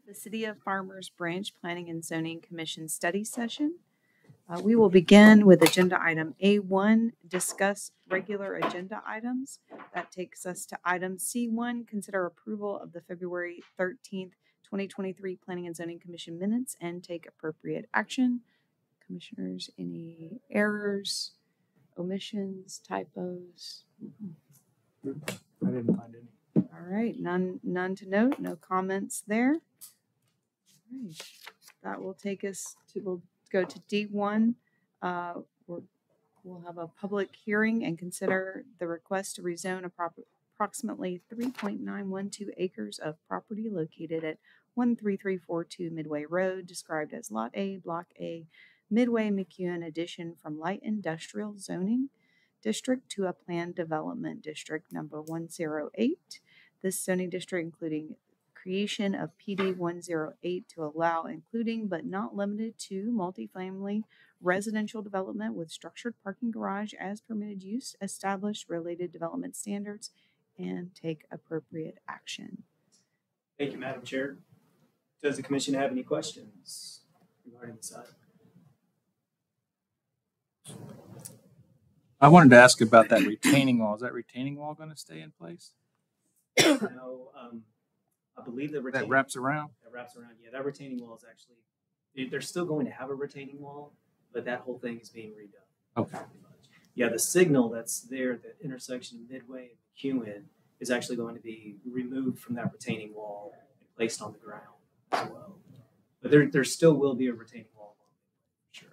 the City of Farmers Branch Planning and Zoning Commission study session. We will begin with agenda item A1, discuss regular agenda items. That takes us to item C1, consider approval of the February 13th, 2023 Planning and Zoning Commission minutes and take appropriate action. Commissioners, any errors, omissions, typos? I didn't find any. All right, none to note, no comments there. All right, that will take us to, we'll go to D1. We'll have a public hearing and consider the request to rezone approximately 3.912 acres of property located at 13342 Midway Road, described as Lot A, Block A, Midway McEwen addition from light industrial zoning district to a planned development district number 108. This zoning district including creation of PD 108 to allow including but not limited to multifamily residential development with structured parking garage as permitted use, establish related development standards, and take appropriate action. Thank you, Madam Chair. Does the commission have any questions regarding this item? I wanted to ask about that retaining wall. Is that retaining wall going to stay in place? No, I believe the retaining That wraps around? That wraps around. Yeah, that retaining wall is actually, they're still going to have a retaining wall, but that whole thing is being redone. Okay. Yeah, the signal that's there at the intersection of Midway and McEwen is actually going to be removed from that retaining wall and placed on the ground as well. But there still will be a retaining wall, for sure.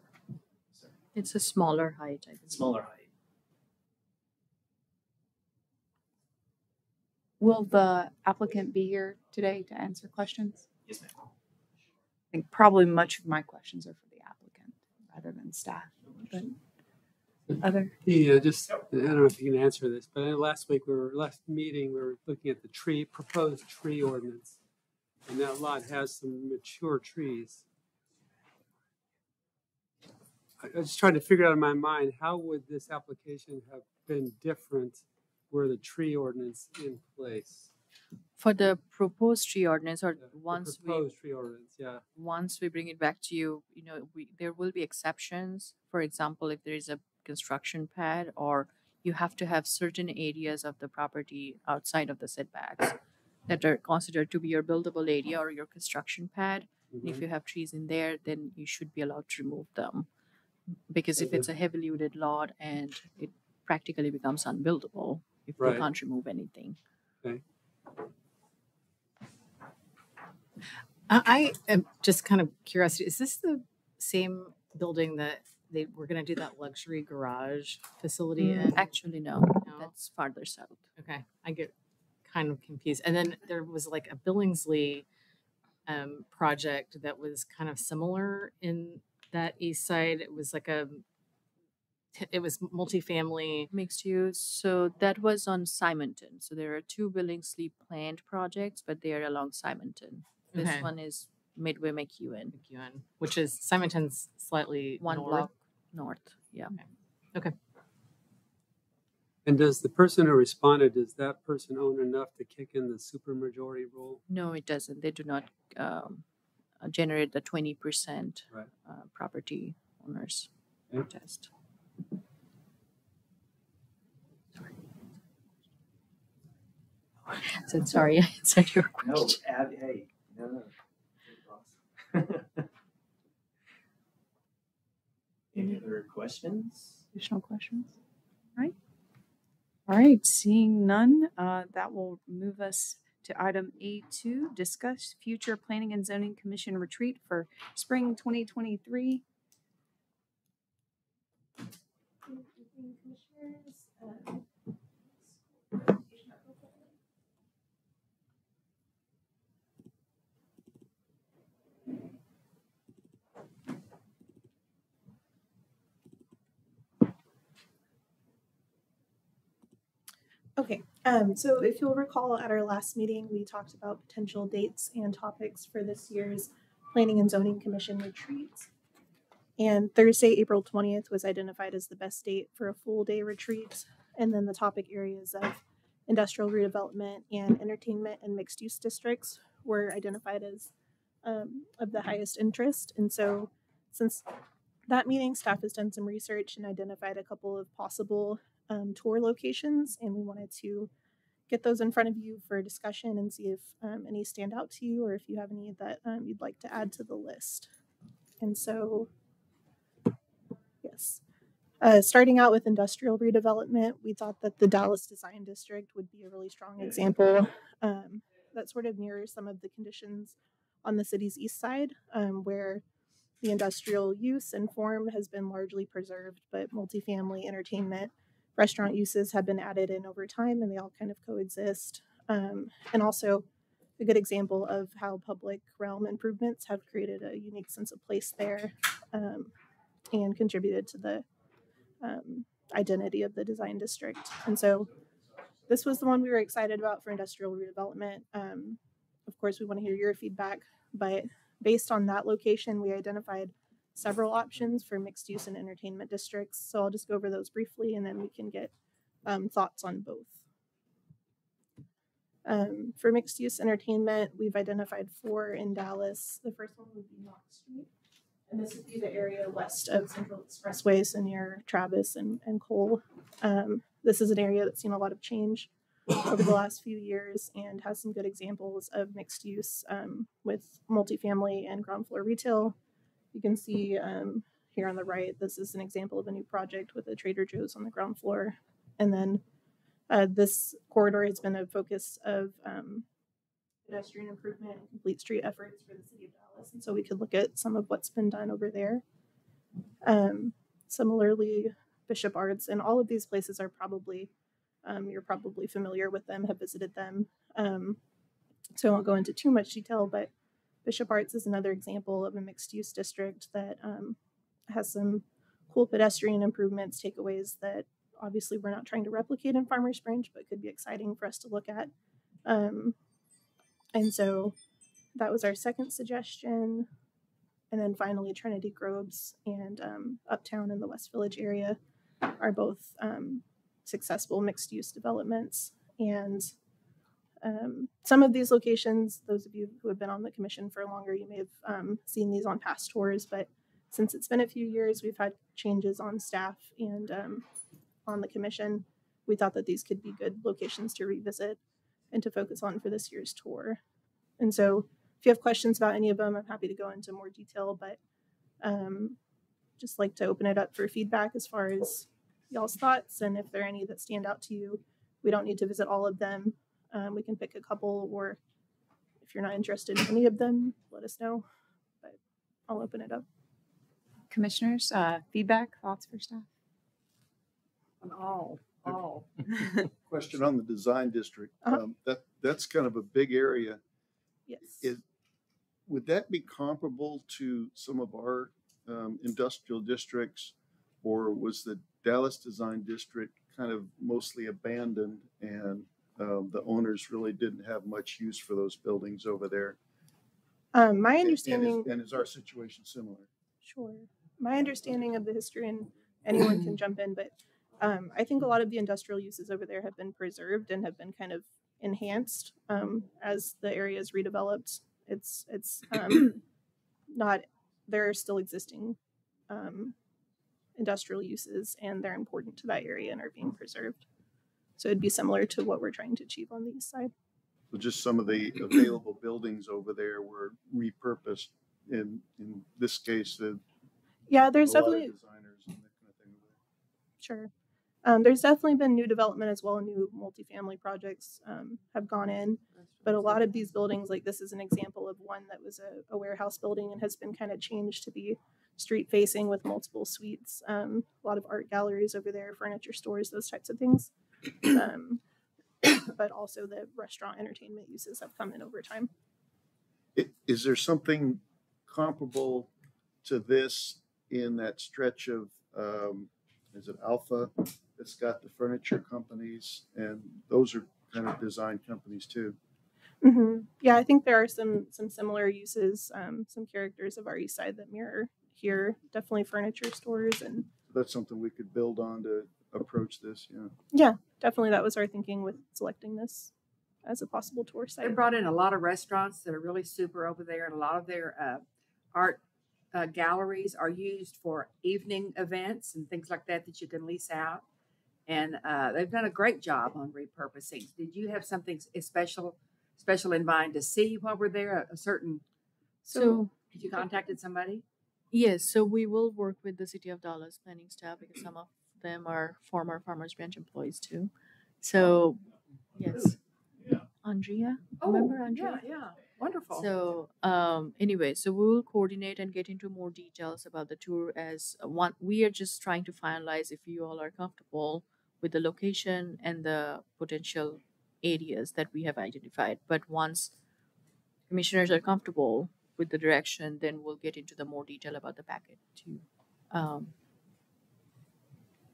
So, It's a smaller height, I think. smaller height. Will the applicant be here today to answer questions? Yes, ma'am. I think probably much of my questions are for the applicant rather than staff. But other? Yeah, just, I don't know if you can answer this, but last meeting, we were looking at the proposed tree ordinance. And that lot has some mature trees. I was just trying to figure out in my mind, how would this application have been different were the tree ordinance in place? For the proposed tree ordinance, or The once proposed tree ordinance, yeah. once we bring it back to you, there will be exceptions. For example, if there is a construction pad, or you have to have certain areas of the property outside of the setbacks that are considered to be your buildable area or your construction pad. And if you have trees in there, then you should be allowed to remove them. Because if it's a heavily wooded lot and it practically becomes unbuildable if you Right. can't remove anything. Okay. I am just kind of curious. Is this the same building that they were going to do that luxury garage facility in? Actually, no, No? that's farther south. Okay, I get kind of confused. And then there was like a Billingsley project that was kind of similar in that east side. It was like it was multifamily. Mixed use. So that was on Simonton. So there are two Billingsley planned projects, but they are along Simonton. This Okay. one is Midway McEwen, McEwen, which is Simonton's slightly one north. block north. Yeah. And does the person who responded, does that person own enough to kick in the supermajority rule? No, it doesn't. They do not generate the 20% Right. property owners Okay. test. So sorry, I answered your No, question. hey, no. Any other questions? Additional questions? All right, seeing none, that will move us to item A2, discuss future Planning and Zoning Commission retreat for spring 2023. Okay, so if you'll recall at our last meeting, we talked about potential dates and topics for this year's Planning and Zoning Commission retreat. And Thursday, April 20th was identified as the best date for a full day retreat. And then the topic areas of industrial redevelopment and entertainment and mixed use districts were identified as of the highest interest. And so since that meeting, staff has done some research and identified a couple of possible tour locations, and we wanted to get those in front of you for discussion and see if any stand out to you or if you have any that you'd like to add to the list. And so, yes. Starting out with industrial redevelopment, we thought that the Dallas Design District would be a really strong example that sort of mirrors some of the conditions on the city's east side, where the industrial use and form has been largely preserved, but multifamily, entertainment, restaurant uses have been added in over time, and they all kind of coexist. And also a good example of how public realm improvements have created a unique sense of place there and contributed to the identity of the design district. And so this was the one we were excited about for industrial redevelopment. Of course, we want to hear your feedback, but based on that location, we identified several options for mixed use and entertainment districts. So I'll just go over those briefly and then we can get thoughts on both. For mixed use entertainment, we've identified 4 in Dallas. The first one would be Knox Street. And this would be the area west of Central Expressway, so near Travis and Cole. This is an area that's seen a lot of change over the last few years and has some good examples of mixed use with multifamily and ground floor retail. You can see here on the right, this is an example of a new project with a Trader Joe's on the ground floor. And then this corridor has been a focus of pedestrian improvement and complete street efforts for the city of Dallas. And so we could look at some of what's been done over there. Similarly, Bishop Arts, and all of these places are probably, you're probably familiar with them, have visited them. So I won't go into too much detail, but Bishop Arts is another example of a mixed use district that has some cool pedestrian improvements, takeaways that obviously we're not trying to replicate in Farmers Branch, but could be exciting for us to look at. And so that was our second suggestion. And then finally, Trinity Groves and Uptown in the West Village area are both successful mixed use developments. And some of these locations, those of you who have been on the commission for longer, you may have seen these on past tours, but since it's been a few years, we've had changes on staff and on the commission. We thought that these could be good locations to revisit and to focus on for this year's tour. And so if you have questions about any of them, I'm happy to go into more detail, but just like to open it up for feedback as far as y'all's thoughts. And if there are any that stand out to you, we don't need to visit all of them. We can pick a couple, or if you're not interested in any of them, let us know, but I'll open it up. Commissioners, feedback, thoughts for staff? All. Question on the design district. Uh-huh. That's kind of a big area. Yes. Would that be comparable to some of our industrial districts, or was the Dallas Design District kind of mostly abandoned and the owners really didn't have much use for those buildings over there? My understanding. And is our situation similar? Sure. My understanding of the history, and anyone can jump in, but I think a lot of the industrial uses over there have been preserved and have been kind of enhanced as the area is redeveloped. It's not, there are still existing industrial uses, and they're important to that area and are being preserved. So it'd be similar to what we're trying to achieve on the east side. So just some of the available buildings over there were repurposed. In this case, Yeah, there's a lot of definitely, designers and that kind of thing over there. sure. There's definitely been new development as well. New multifamily projects have gone in, but a lot of these buildings, like this is an example of one that was a warehouse building and has been kind of changed to be street facing with multiple suites. A lot of art galleries over there, furniture stores, those types of things. But also the restaurant entertainment uses have come in over time. Is there something comparable to this in that stretch of, is it Alpha that's got the furniture companies, and those are kind of design companies too? Mm-hmm. Yeah, I think there are some similar uses, some characters of our east side that mirror here. Definitely furniture stores, and That's something we could build on to approach this. Yeah. yeah, definitely that was our thinking with selecting this as a possible tour They site. brought in a lot of restaurants that are really super over there, and a lot of their art galleries are used for evening events and things like that that you can lease out. And they've done a great job on repurposing. Did you have something special in mind to see while we're there? A certain So Did you contacted somebody? yes, so we will work with the City of Dallas planning staff because some of them are former Farmers Branch employees too. So yes, Andrea, remember Andrea? Yeah, wonderful. So anyway, so we will coordinate and get into more details about the tour as one. We are just trying to finalize if you all are comfortable with the location and the potential areas that we have identified. But once commissioners are comfortable with the direction, then we'll get into the more detail about the packet too.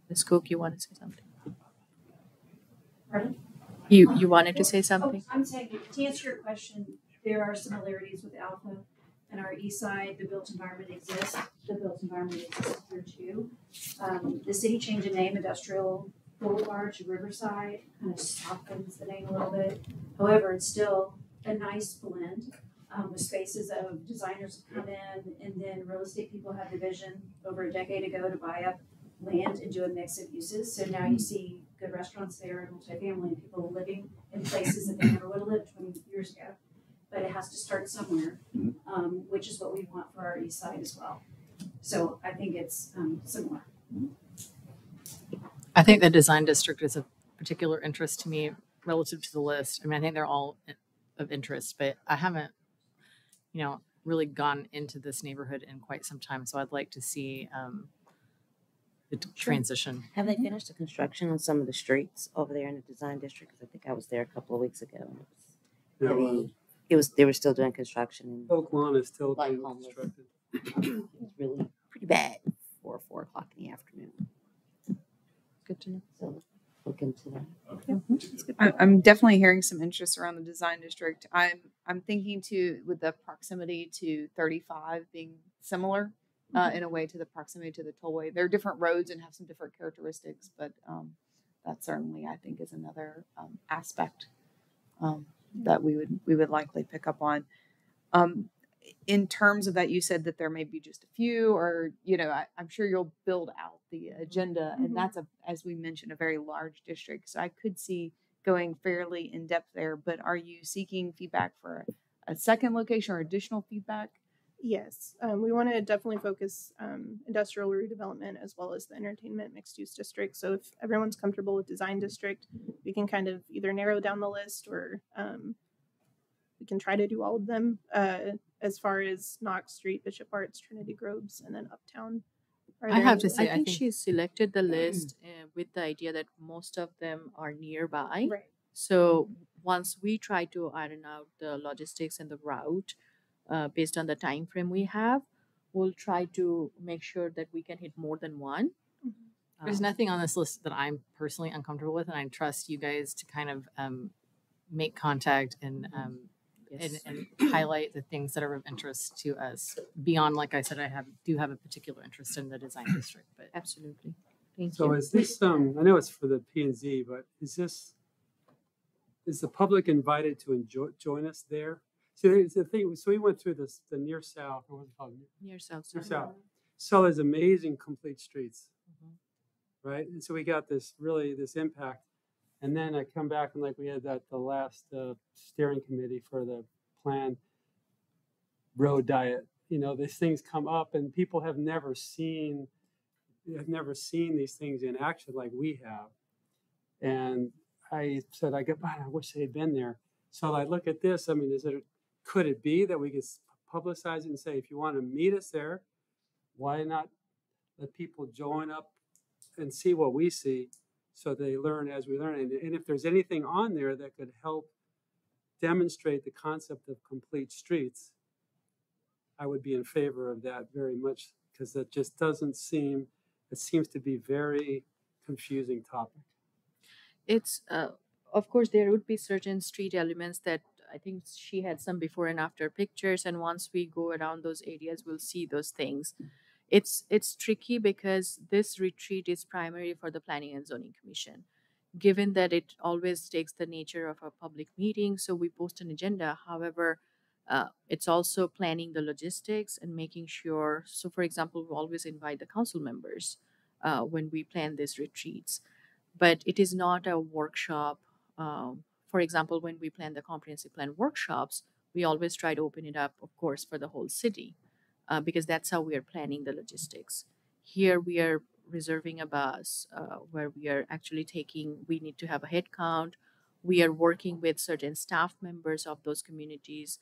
Ms. Cook, you want to say something? Pardon? You wanted to say something? I'm saying, to answer your question, there are similarities with Alpha and our east side. The built environment exists. The built environment exists here too. The city changed the name Industrial Boulevard to Riverside, kind of softens the name a little bit. However, it's still a nice blend with spaces of designers come in, and then real estate people have the vision over a decade ago to buy up land and do a mix of uses. So now you see good restaurants there and multifamily and people living in places that they never would have lived 20 years ago. But it has to start somewhere, which is what we want for our east side as well. So I think it's similar. I think the design district is of particular interest to me relative to the list. I mean, I think they're all of interest, but I haven't, really gone into this neighborhood in quite some time. So I'd like to see the transition. Have they finished the construction on some of the streets over there in the design district? Because I think I was there a couple of weeks ago. And they were still doing construction. Oak Lawn is still Like being homeless. constructed. It was really pretty bad for 4 o'clock in the afternoon. Good to know. So look into that. I'm definitely hearing some interest around the design district. I'm thinking too, with the proximity to 35 being similar in a way to the proximity to the tollway. They're different roads and have some different characteristics, but that certainly I think is another aspect that we would likely pick up on. In terms of that, you said that there may be just a few, or I'm sure you'll build out the agenda, and that's as we mentioned, a very large district. So I could see going fairly in depth there. But are you seeking feedback for a second location or additional feedback? Yes, we want to definitely focus industrial redevelopment as well as the entertainment mixed use district. So if everyone's comfortable with design district, we can kind of either narrow down the list or we can try to do all of them. As far as Knox Street, Bishop Arts, Trinity Groves, and then Uptown. I have to say, I think she selected the list with the idea that most of them are nearby. Right. So once we try to iron out the logistics and the route based on the time frame we have, we'll try to make sure that we can hit more than one. There's nothing on this list that I'm personally uncomfortable with, and I trust you guys to kind of make contact and highlight the things that are of interest to us beyond, like I said, I do have a particular interest in the design district, but Absolutely. Thank So you. is this, I know it's for the P&Z, but is the public invited to join us there? So it's the thing, so we went through the near south, or what's it called? Near South Near Side. south. So there's amazing complete streets, Mhm. right? And so we got this impact. And then I come back and like we had the last steering committee for the plan road diet. These things come up and people have never seen these things in action like we have. And I said, I wish they had been there. So I look at this. I mean, could it be that we could publicize it and say, if you want to meet us there, why not let people join up and see what we see? So they learn as we learn. And if there's anything on there that could help demonstrate the concept of complete streets, I would be in favor of that very much, because it seems to be very confusing topic. It's, of course, there would be certain street elements that I think she had some before and after pictures. And once we go around those areas, we'll see those things. It's tricky because this retreat is primarily for the Planning and Zoning Commission. given that it always takes the nature of a public meeting, so we post an agenda. However, it's also planning the logistics and making sure. So, for example, we always invite the council members when we plan these retreats, but it is not a workshop. For example, when we plan the comprehensive plan workshops, we always try to open it up, of course, for the whole city, because that's how we are planning the logistics. Here we are reserving a bus where we are actually we need to have a head count. We are working with certain staff members of those communities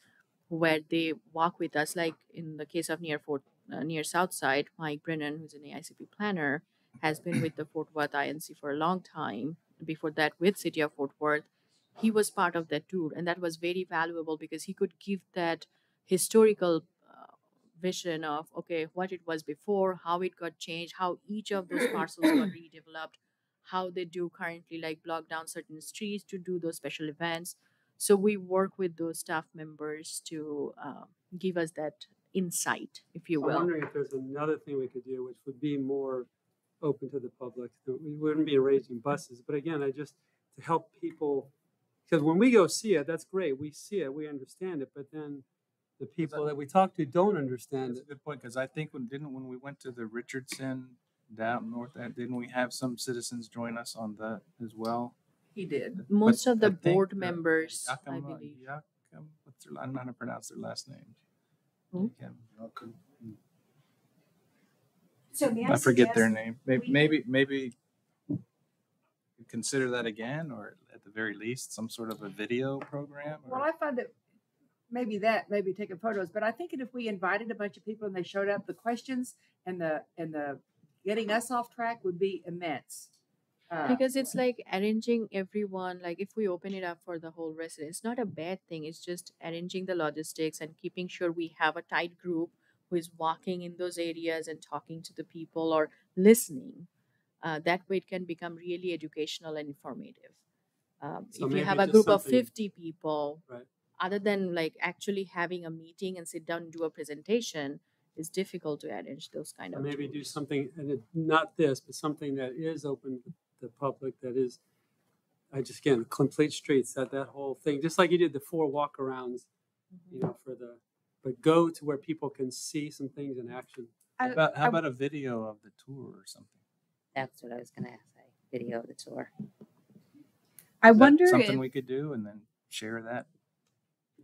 where they walk with us, like in the case of near Southside, Mike Brennan, who's an AICP planner, has been with the Fort Worth INC for a long time. Before that, with City of Fort Worth, he was part of that tour, and that was very valuable because he could give that historical vision of okay what it was before, how it got changed, how each of those parcels got redeveloped, how they do currently like block down certain streets to do those special events. So we work with those staff members to give us that insight, if you I'm will. wondering if there's another thing we could do, which would be more open to the public. We wouldn't be arranging buses, but again, to help people, because when we go see it, that's great. We see it, we understand it, but then the people that we talk to don't understand That's it. a good point, because I think when we went to the Richardson down north, didn't we have some citizens join us on that as well? He did. Most But of the I think, board members, I Yakima- believe. I don't know how to pronounce their last name. Who? Yakima. So may I forget their suggest name. we- Maybe consider that again, or at the very least, some sort of a video program. Well, Or, I find that maybe taking photos, but I think if we invited a bunch of people and they showed up, the questions and the getting us off track would be immense. Because it's like arranging everyone, like if we open it up for the whole resident, it's not a bad thing. It's just arranging the logistics and keeping sure we have a tight group who is walking in those areas and talking to the people or listening. That way it can become really educational and informative. So If you maybe have a just group of something- 50 people, Right. other than like actually having a meeting and sit down and do a presentation, it's difficult to arrange those kind Or of maybe do tours. something, not this, but something that is open to the public, that is, again, complete streets, that whole thing, just like you did the 4 walk-arounds, but go to where people can see some things in action. how about a video of the tour or something? That's what I was gonna say. Video of the tour. I Is that wonder something if we could do and then share that.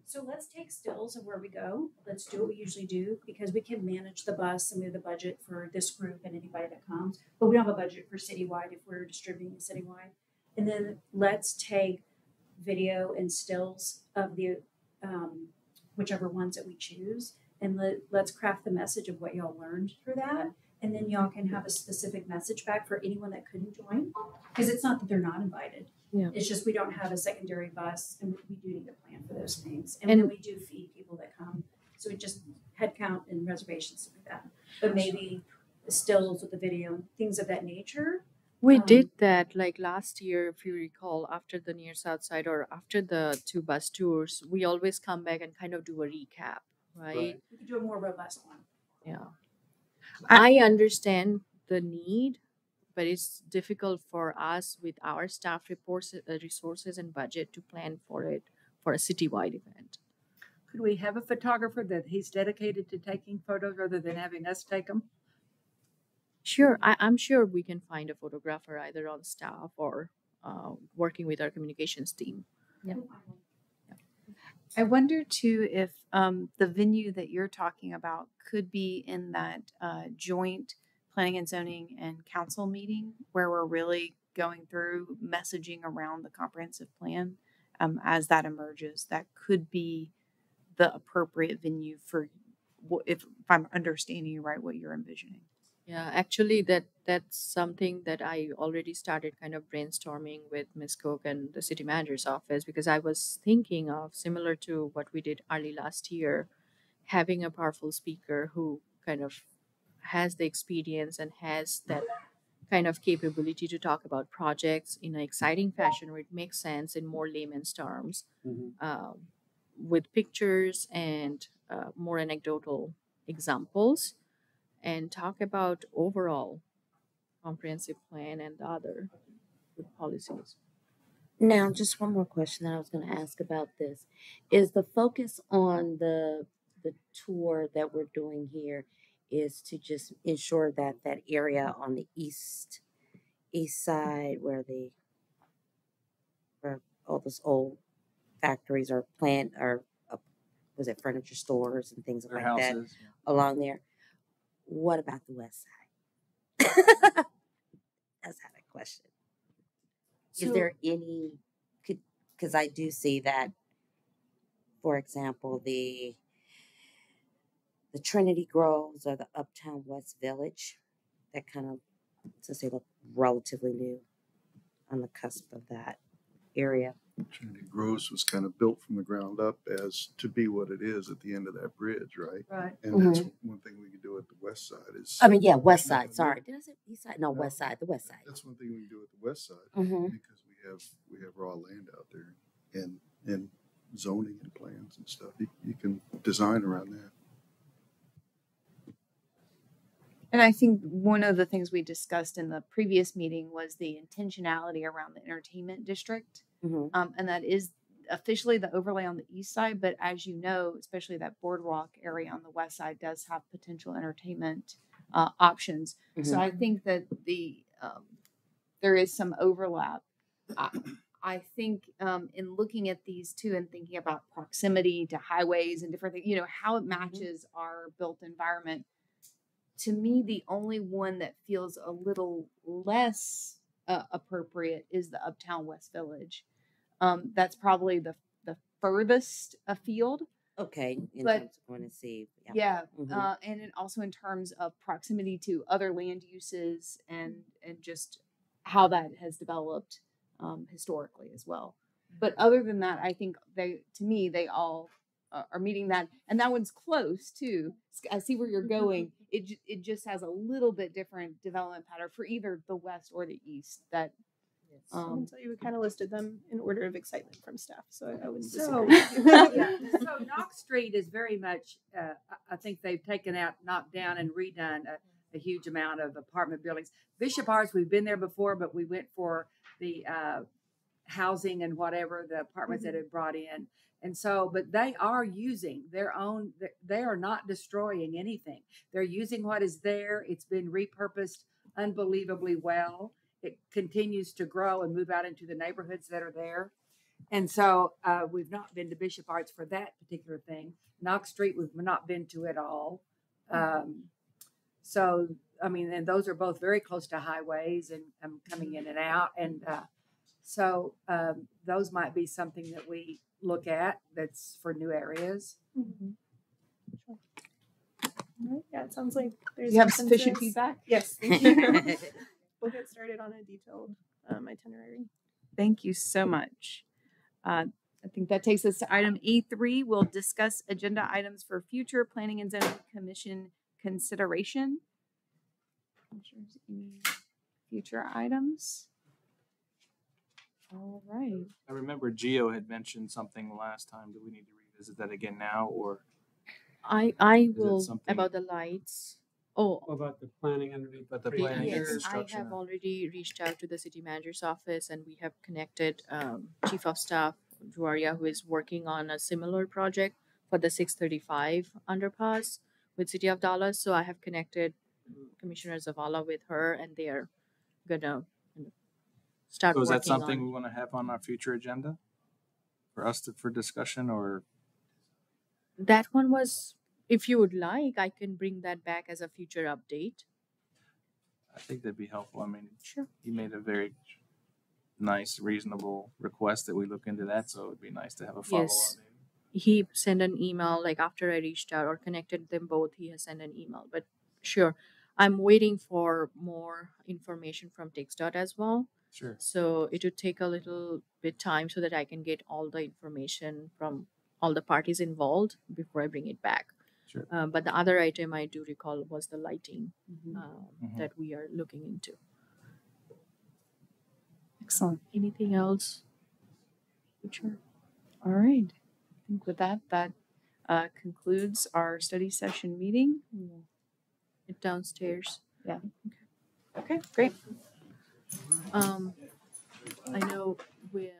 So let's take stills of where we go. Let's do what we usually do because we can manage the bus and we have the budget for this group and anybody that comes. But we don't have a budget for citywide if we're distributing it citywide. And then let's take video and stills of the whichever ones that we choose, and let's craft the message of what y'all learned through that. And then y'all can have a specific message back for anyone that couldn't join, because it's not that they're not invited. Yeah. It's just we don't have a secondary bus, and we do need to plan for those things. And And- then we do feed people that come, so it just head count and reservations like that. But maybe the stills with the video and things of that nature. We Um, did that like last year, if you recall, after the Near South Side or after the 2 bus tours, we always come back and kind of do a recap, right? We could do a more robust one. Yeah. I understand the need, but it's difficult for us with our staff resources and budget to plan for it for a citywide event. Could we have a photographer that he's dedicated to taking photos rather than having us take them? Sure, I'm sure we can find a photographer either on staff or working with our communications team. I wonder too if the venue that you're talking about could be in that joint planning and zoning and council meeting where we're really going through messaging around the comprehensive plan as that emerges. That could be the appropriate venue for if I'm understanding you right, what you're envisioning. Yeah, actually, that's something that I already started kind of brainstorming with Ms. Cook and the city manager's office, because I was thinking of similar to what we did early last year, having a powerful speaker who kind of has the experience and has that kind of capability to talk about projects in an exciting fashion where it makes sense in more layman's terms, with pictures and more anecdotal examples, and talk about overall comprehensive plan and the other with policies. Now, just one more question that I was going to ask about this. Is the focus on the tour that we're doing here is to just ensure that that area on the east side where all those old factories are plant or was it furniture stores and things like that Warehouses. along there? What about the west side? That's how that question. Is there any, because I do see that, for example, the Trinity Groves or the Uptown West Village, that kind of, since they look relatively new on the cusp of that area. Trinity Groves was kind of built from the ground up as to be what it is at the end of that bridge, right? Right. And that's one thing we can do at the west side is. I mean, yeah, west side. Sorry, did I say east side? No, west side. The west side. That's one thing we can do at the west side Mhm. because we have raw land out there and zoning and plans and stuff. You can design around that. And I think one of the things we discussed in the previous meeting was the intentionality around the entertainment district. Mhm. And that is officially the overlay on the east side, but as you know, especially that boardwalk area on the west side does have potential entertainment options. So Mhm. I think that there is some overlap. I think in looking at these two and thinking about proximity to highways and different things, how it matches our built environment. To me, the only one that feels a little less appropriate is the Uptown West Village. That's probably the furthest afield. Okay, in But- terms of going to see. Yeah, Mhm. and it also in terms of proximity to other land uses and just how that has developed historically as well. But other than that, I think they all are meeting that, and that one's close too. I see where you're going. It just has a little bit different development pattern for either the west or the east. That So you kind of listed them in order of excitement from staff, so I wouldn't So, disagree. yeah, so Knox Street is very much, I think they've knocked down and redone a huge amount of apartment buildings. Bishop Arts, we've been there before, but we went for the housing and whatever, the apartments that had brought in. And so, but they are using their own, they are not destroying anything. They're using what is there. It's been repurposed unbelievably well. It continues to grow and move out into the neighborhoods that are there. And so we've not been to Bishop Arts for that particular thing. Knox Street, we've not been to at all. So, I mean, and those are both very close to highways and coming in and out. And so those might be something that we look at that's for new areas. All right, yeah, it sounds like there's you have sufficient consensus. feedback. Yes, thank you. We'll get started on a detailed itinerary. Thank you so much. I think that takes us to item E3. We'll discuss agenda items for future Planning and Zoning Commission consideration. I'm sure there's any future items. All right. I remember Gio had mentioned something last time. Do we need to revisit that again now, or I it will something- about the lights. Oh, What about the planning underneath? But the tree planning and anchors? yes, I construction. have already reached out to the city manager's office, and we have connected Chief of Staff Juaria, who is working on a similar project for the 635 underpass with City of Dallas. So I have connected Commissioner Zavala with her, and they are gonna start So is that working something on. we want to have on our future agenda for us for discussion, or That one was, if you would like, I can bring that back as a future update. I think that'd be helpful. I mean, Sure. he made a very nice, reasonable request that we look into that, so it'd be nice to have a follow-up. Yes. He sent an email like after I reached out or connected them both. He has sent an email, but sure, I'm waiting for more information from TXDOT as well. Sure. So it would take a little bit time so that I can get all the information from all the parties involved before I bring it back. Sure. But the other item I do recall was the lighting Mhm. that we are looking into. Excellent. Anything else? Sure. All right. I think with that concludes our study session meeting. It downstairs. Okay, great. Um, I know we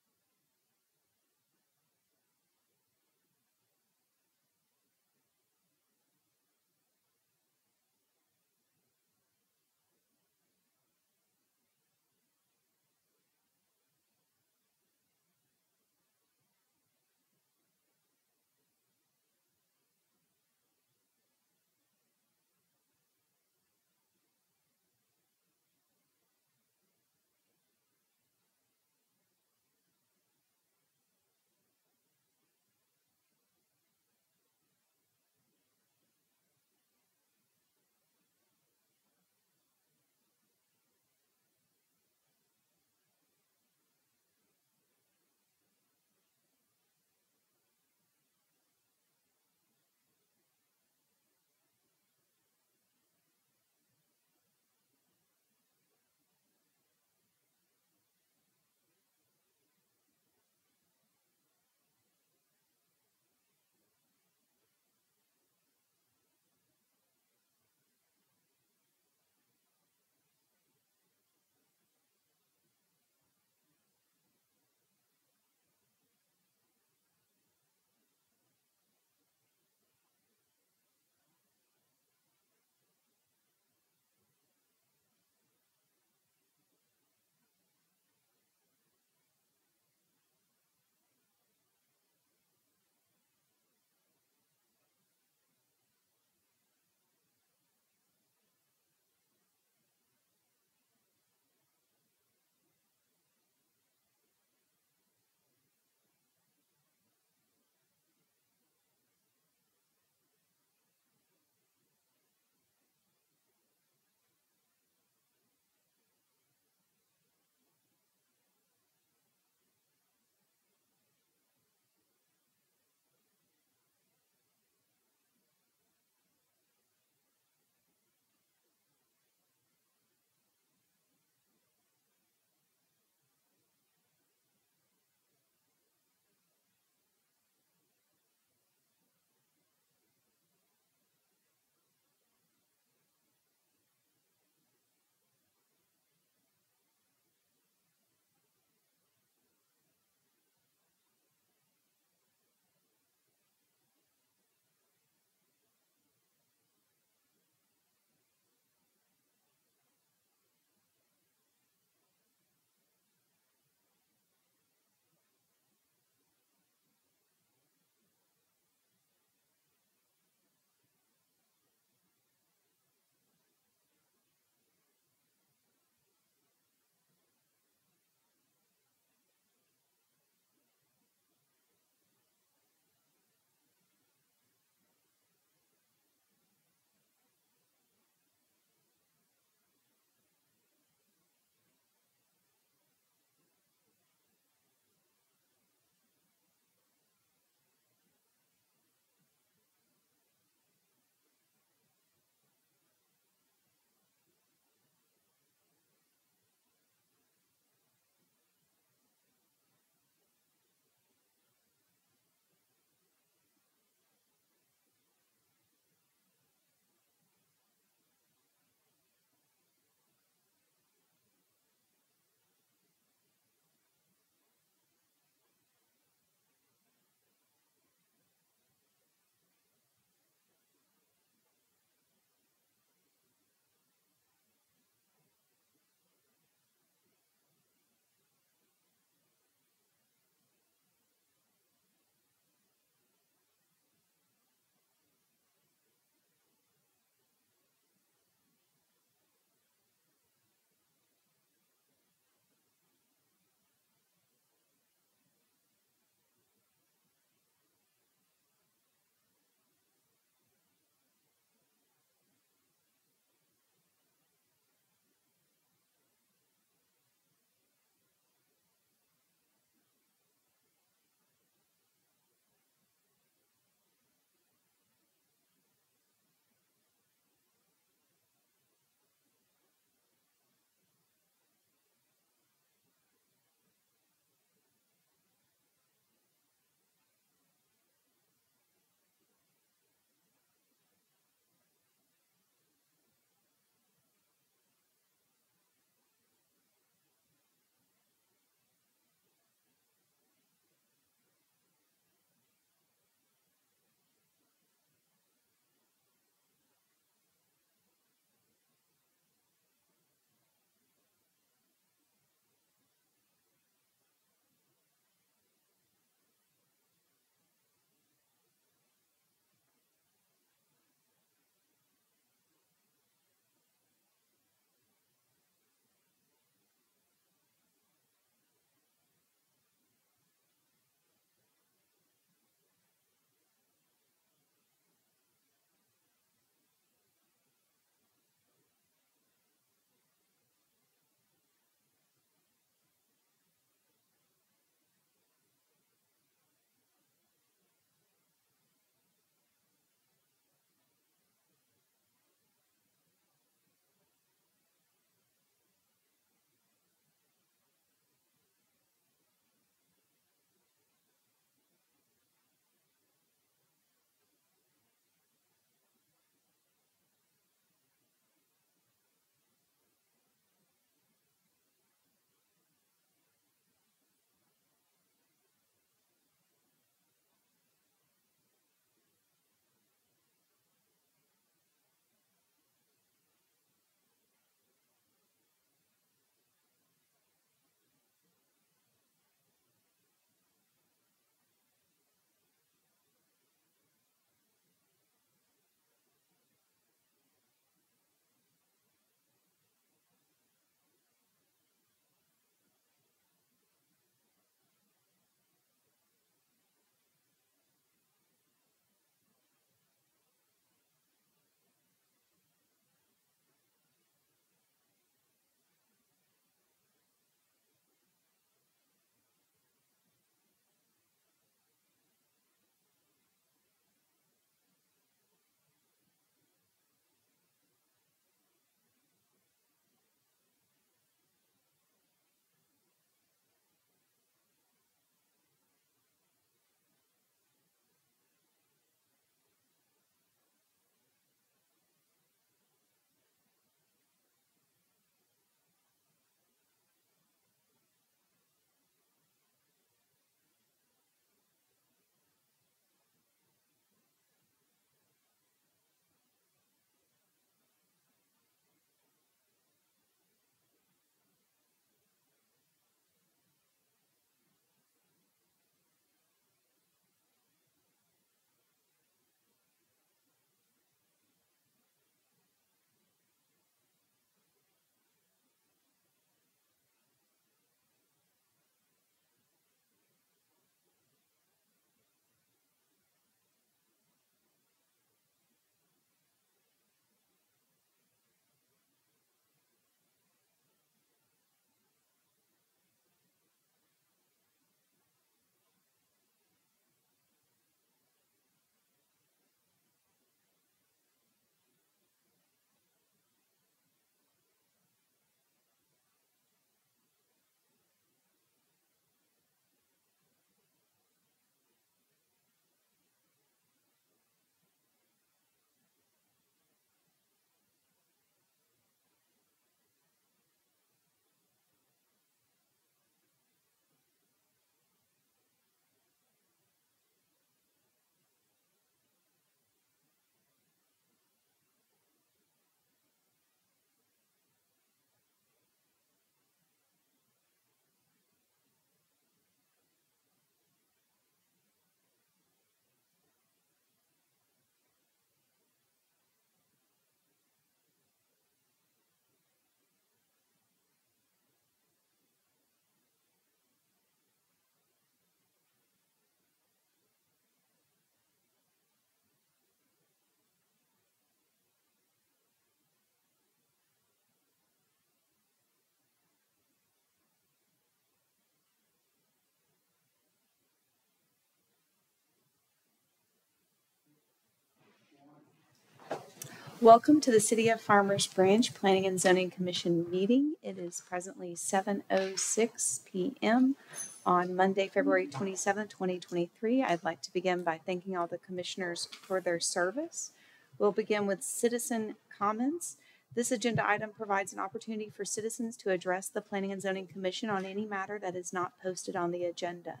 Welcome to the City of Farmers Branch Planning and Zoning Commission meeting. It is presently 7:06 p.m. on Monday, February 27, 2023. I'd like to begin by thanking all the commissioners for their service. We'll begin with citizen comments. This agenda item provides an opportunity for citizens to address the Planning and Zoning Commission on any matter that is not posted on the agenda.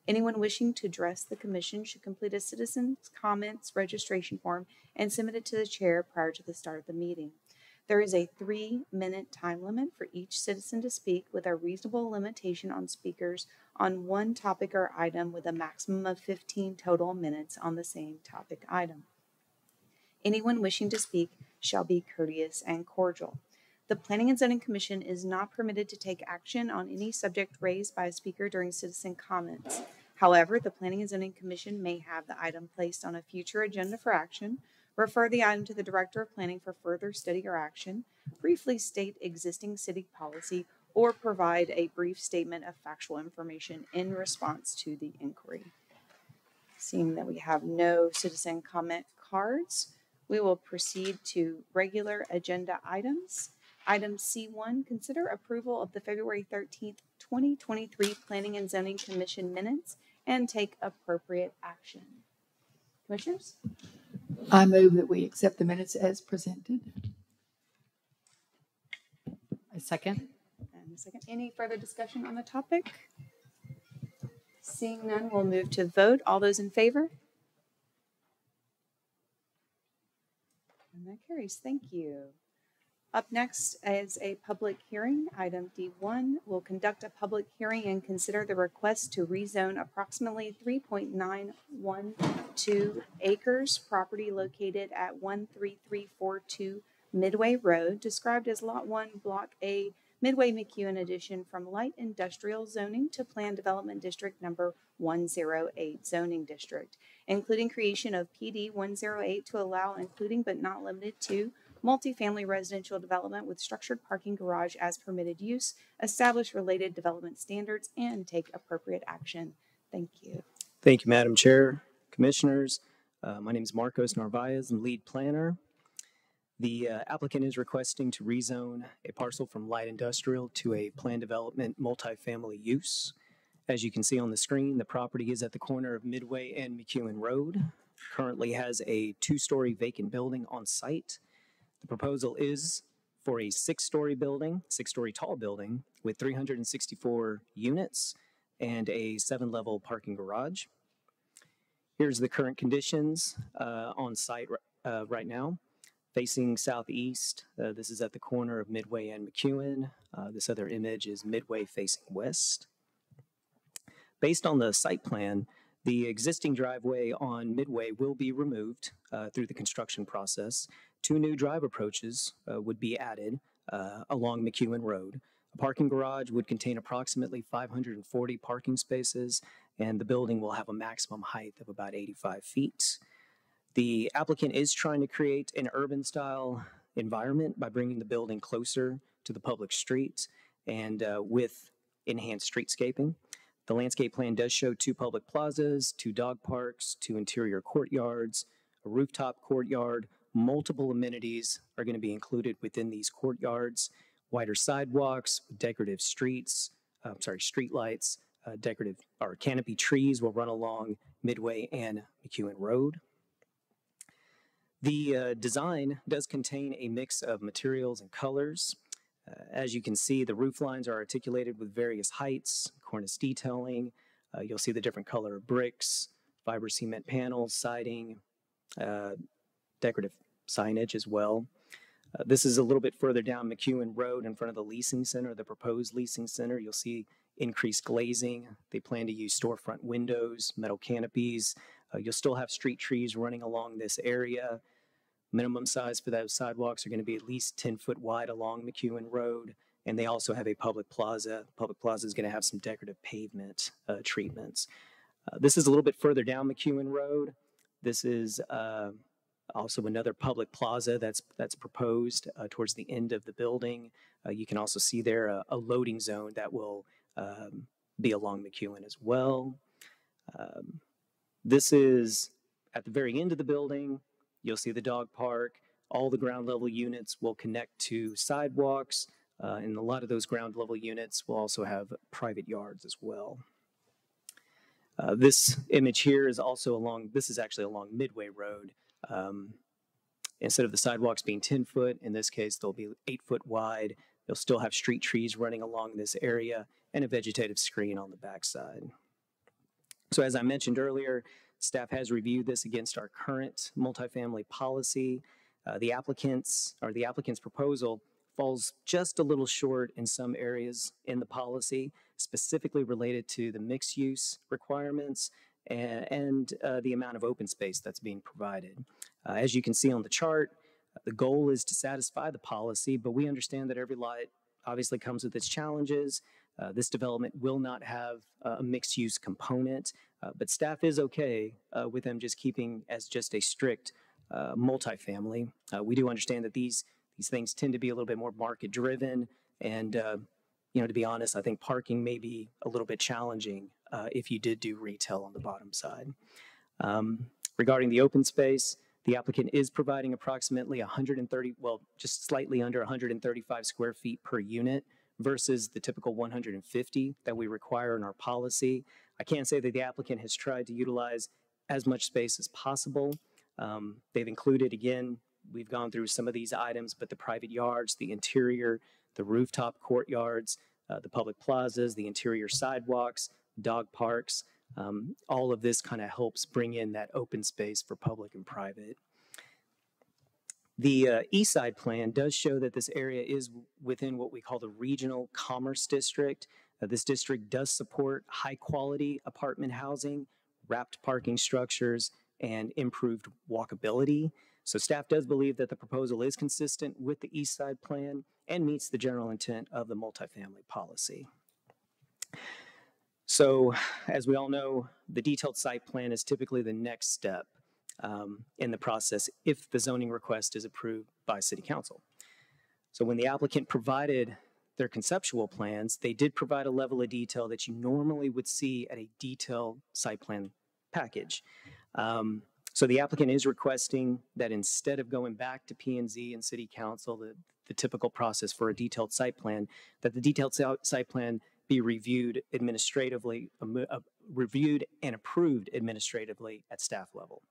Anyone wishing to address the commission should complete a citizen's comments registration form and submit it to the chair prior to the start of the meeting. There is a 3-minute time limit for each citizen to speak, with a reasonable limitation on speakers on one topic or item, with a maximum of 15 total minutes on the same topic item. Anyone wishing to speak shall be courteous and cordial. The Planning and Zoning Commission is not permitted to take action on any subject raised by a speaker during citizen comments. However, the Planning and Zoning Commission may have the item placed on a future agenda for action, refer the item to the Director of Planning for further study or action, briefly state existing city policy, or provide a brief statement of factual information in response to the inquiry. Seeing that we have no citizen comment cards, we will proceed to regular agenda items. Item C1, consider approval of the February 13th, 2023 Planning and Zoning Commission minutes and take appropriate action. Commissioners? I move that we accept the minutes as presented. A second. And a second. Any further discussion on the topic? Seeing none, we'll move to vote. All those in favor? And that carries. Thank you. Up next is a public hearing. Item D1 will conduct a public hearing and consider the request to rezone approximately 3.912 acres property located at 13342 Midway Road, described as Lot 1, Block A, Midway McEwen Addition, from light industrial zoning to Planned Development District number 108 zoning district, including creation of PD 108 to allow including but not limited to multifamily residential development with structured parking garage as permitted use, establish related development standards, and take appropriate action. Thank you. Thank you, Madam Chair, Commissioners. My name is Marcos Narvaez, I'm lead planner. The applicant is requesting to rezone a parcel from light industrial to a planned development multifamily use. As you can see on the screen, the property is at the corner of Midway and McEwen Road. Currently has a 2-story vacant building on site. The proposal is for a 6-story building, 6-story tall building with 364 units and a 7-level parking garage. Here's the current conditions on site right now. Facing southeast, this is at the corner of Midway and McEwen. This other image is Midway facing west. Based on the site plan, the existing driveway on Midway will be removed through the construction process. 2 new drive approaches would be added along McEwen Road. A parking garage would contain approximately 540 parking spaces, and the building will have a maximum height of about 85 feet. The applicant is trying to create an urban-style environment by bringing the building closer to the public street and with enhanced streetscaping. The landscape plan does show 2 public plazas, 2 dog parks, 2 interior courtyards, a rooftop courtyard. Multiple amenities are going to be included within these courtyards. Wider sidewalks, decorative street lights, decorative or canopy trees will run along Midway and McEwen Road. The design does contain a mix of materials and colors. As you can see, the roof lines are articulated with various heights, cornice detailing. You'll see the different color of bricks, fiber cement panels, siding, decorative signage as well. This is a little bit further down McEwen Road in front of the leasing center, the proposed leasing center. You'll see increased glazing. They plan to use storefront windows, metal canopies. You'll still have street trees running along this area. Minimum size for those sidewalks are going to be at least 10 foot wide along McEwen Road. And they also have a public plaza. Public plaza is going to have some decorative pavement treatments. This is a little bit further down McEwen Road. This is also another public plaza that's proposed towards the end of the building. You can also see there a loading zone that will be along McEwen as well. This is at the very end of the building. You'll see the dog park. all the ground level units will connect to sidewalks, and a lot of those ground level units will also have private yards as well. This image here is also this is actually along Midway Road. Instead of the sidewalks being 10 foot, in this case, they'll be 8 foot wide. They'll still have street trees running along this area and a vegetative screen on the backside. So as I mentioned earlier, staff has reviewed this against our current multifamily policy. The applicant's proposal falls just a little short in some areas in the policy, specifically related to the mixed use requirements and the amount of open space that's being provided. As you can see on the chart, the goal is to satisfy the policy, but we understand that every lot obviously comes with its challenges. This development will not have a mixed use component, but staff is okay with them just keeping as just a strict multifamily. We do understand that these things tend to be a little bit more market driven, and you know, to be honest, I think parking may be a little bit challenging if you did do retail on the bottom side. Regarding the open space, the applicant is providing approximately just slightly under 135 square feet per unit versus the typical 150 that we require in our policy. I can say that the applicant has tried to utilize as much space as possible. They've included, again, we've gone through some of these items, but the private yards, the interior, the rooftop courtyards, the public plazas, the interior sidewalks, dog parks, all of this kind of helps bring in that open space for public and private. The East Side plan does show that this area is within what we call the Regional Commerce District. This district does support high quality apartment housing, wrapped parking structures, and improved walkability. So staff does believe that the proposal is consistent with the East Side plan and meets the general intent of the multifamily policy. So as we all know, the detailed site plan is typically the next step in the process if the zoning request is approved by City Council. So when the applicant provided their conceptual plans, they did provide a level of detail that you normally would see at a detailed site plan package. So the applicant is requesting that instead of going back to P&Z and City Council, the typical process for a detailed site plan, that the detailed site plan be reviewed administratively, reviewed and approved administratively at staff level.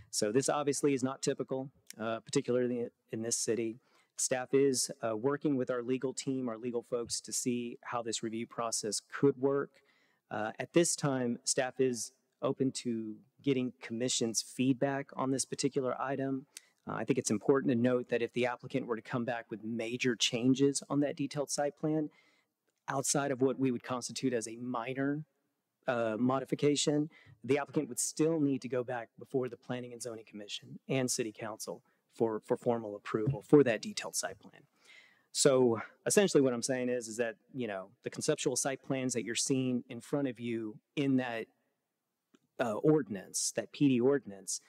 So this obviously is not typical, particularly in this city. Staff is working with our legal team, our legal folks, to see how this review process could work. At this time, staff is open to getting commission's feedback on this particular item. I think it's important to note that if the applicant were to come back with major changes on that detailed site plan, outside of what we would constitute as a minor modification, the applicant would still need to go back before the Planning and Zoning Commission and City Council for formal approval for that detailed site plan. So essentially what I'm saying is that, you know, the conceptual site plans that you're seeing in front of you in that ordinance, that PD ordinance,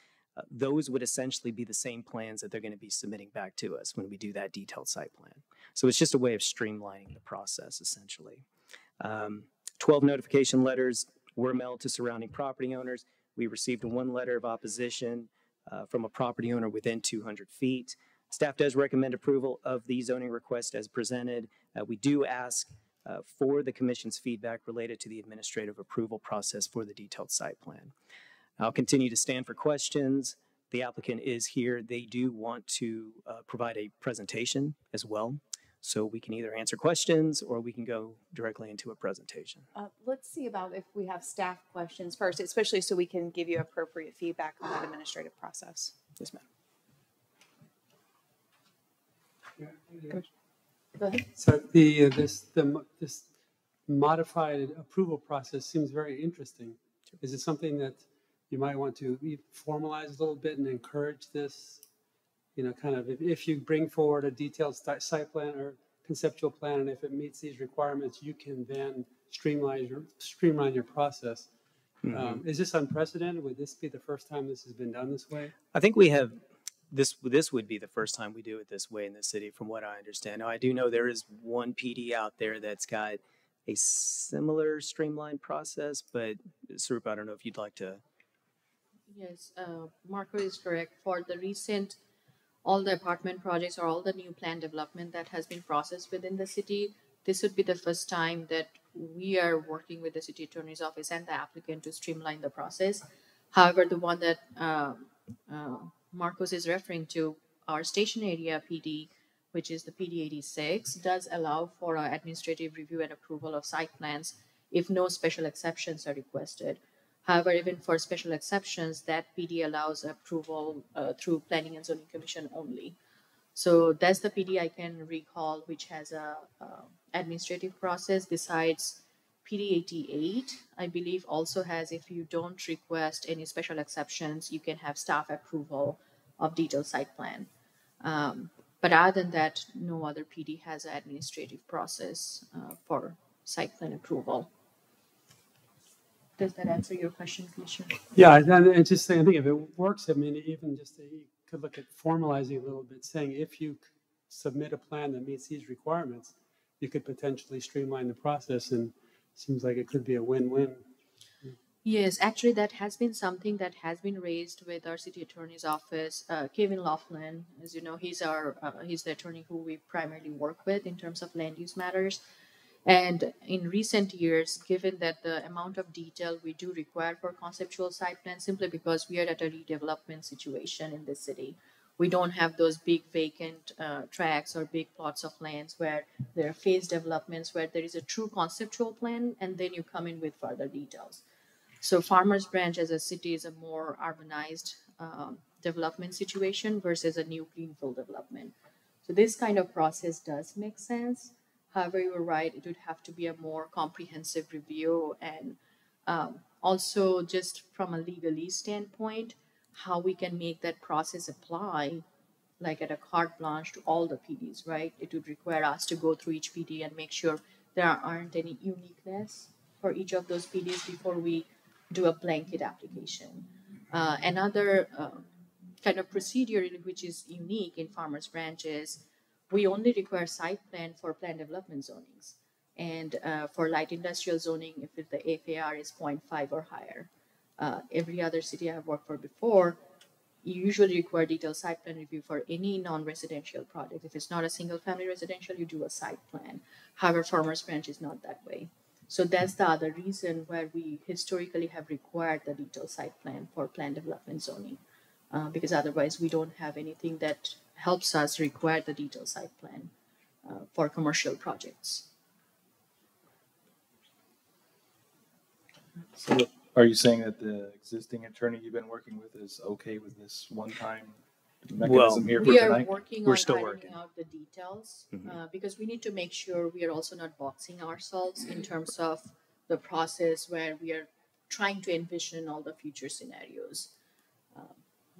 those would essentially be the same plans that they're going to be submitting back to us when we do that detailed site plan. So it's just a way of streamlining the process, essentially. 12 notification letters were mailed to surrounding property owners. We received one letter of opposition from a property owner within 200 feet. Staff does recommend approval of the zoning request as presented. We do ask for the commission's feedback related to the administrative approval process for the detailed site plan. I'll continue to stand for questions. The applicant is here. They do want to provide a presentation as well. So we can either answer questions or we can go directly into a presentation. Let's see about if we have staff questions first, especially so we can give you appropriate feedback on that administrative process. Yes, ma'am. Go ahead. So this modified approval process seems very interesting. Is it something that you might want to formalize a little bit and encourage this? You know, kind of if you bring forward a detailed site plan or conceptual plan, and if it meets these requirements, you can then streamline your process. Mm-hmm. Is this unprecedented? Would this be the first time this has been done this way? I think we have this would be the first time we do it this way in the city, from what I understand. Now, I do know there is one PD out there that's got a similar streamlined process, but Sarup, I don't know if you'd like to. Yes, Marco is correct. For the recent all the apartment projects or all the new plan development that has been processed within the city, this would be the first time that we are working with the city attorney's office and the applicant to streamline the process. However, the one that Marcos is referring to, our station area PD, which is the PD 86, does allow for administrative review and approval of site plans if no special exceptions are requested. However, even for special exceptions, that PD allows approval through Planning and Zoning Commission only. So that's the PD I can recall, which has a administrative process. Besides, PD 88, I believe, also has, if you don't request any special exceptions, you can have staff approval of detailed site plan. But other than that, no other PD has an administrative process for site plan approval. Does that answer your question, Commissioner? Yeah, and just saying, I think if it works, I mean, even just you could look at formalizing a little bit, saying if you submit a plan that meets these requirements, you could potentially streamline the process, and seems like it could be a win-win. Yes, actually, that has been something that has been raised with our city attorney's office. Kevin Laughlin, as you know, he's the attorney who we primarily work with in terms of land use matters. And in recent years, given that the amount of detail we do require for conceptual site plans, simply because we are at a redevelopment situation in the city, we don't have those big vacant tracts or big plots of lands where there are phased developments where there is a true conceptual plan and then you come in with further details. So Farmers Branch as a city is a more urbanized development situation versus a new greenfield development. So this kind of process does make sense. However, you're right, it would have to be a more comprehensive review, and also just from a legalese standpoint, how we can make that process apply like at a carte blanche to all the PDs, right? It would require us to go through each PD and make sure there aren't any uniqueness for each of those PDs before we do a blanket application. Another kind of procedure which is unique in Farmers Branch is we only require site plan for planned development zonings. And for light industrial zoning, if the FAR is 0.5 or higher. Every other city I've worked for before, you usually require detailed site plan review for any non-residential project. If it's not a single family residential, you do a site plan. However, Farmers Branch is not that way. So that's the other reason where we historically have required the detailed site plan for planned development zoning. Because otherwise we don't have anything that helps us require the detailed site plan for commercial projects. So are you saying that the existing attorney you've been working with is okay with this one-time mechanism here for We are tonight? working We're on still ironing working. out the details Mhm. because we need to make sure we are also not boxing ourselves in terms of the process where we are trying to envision all the future scenarios.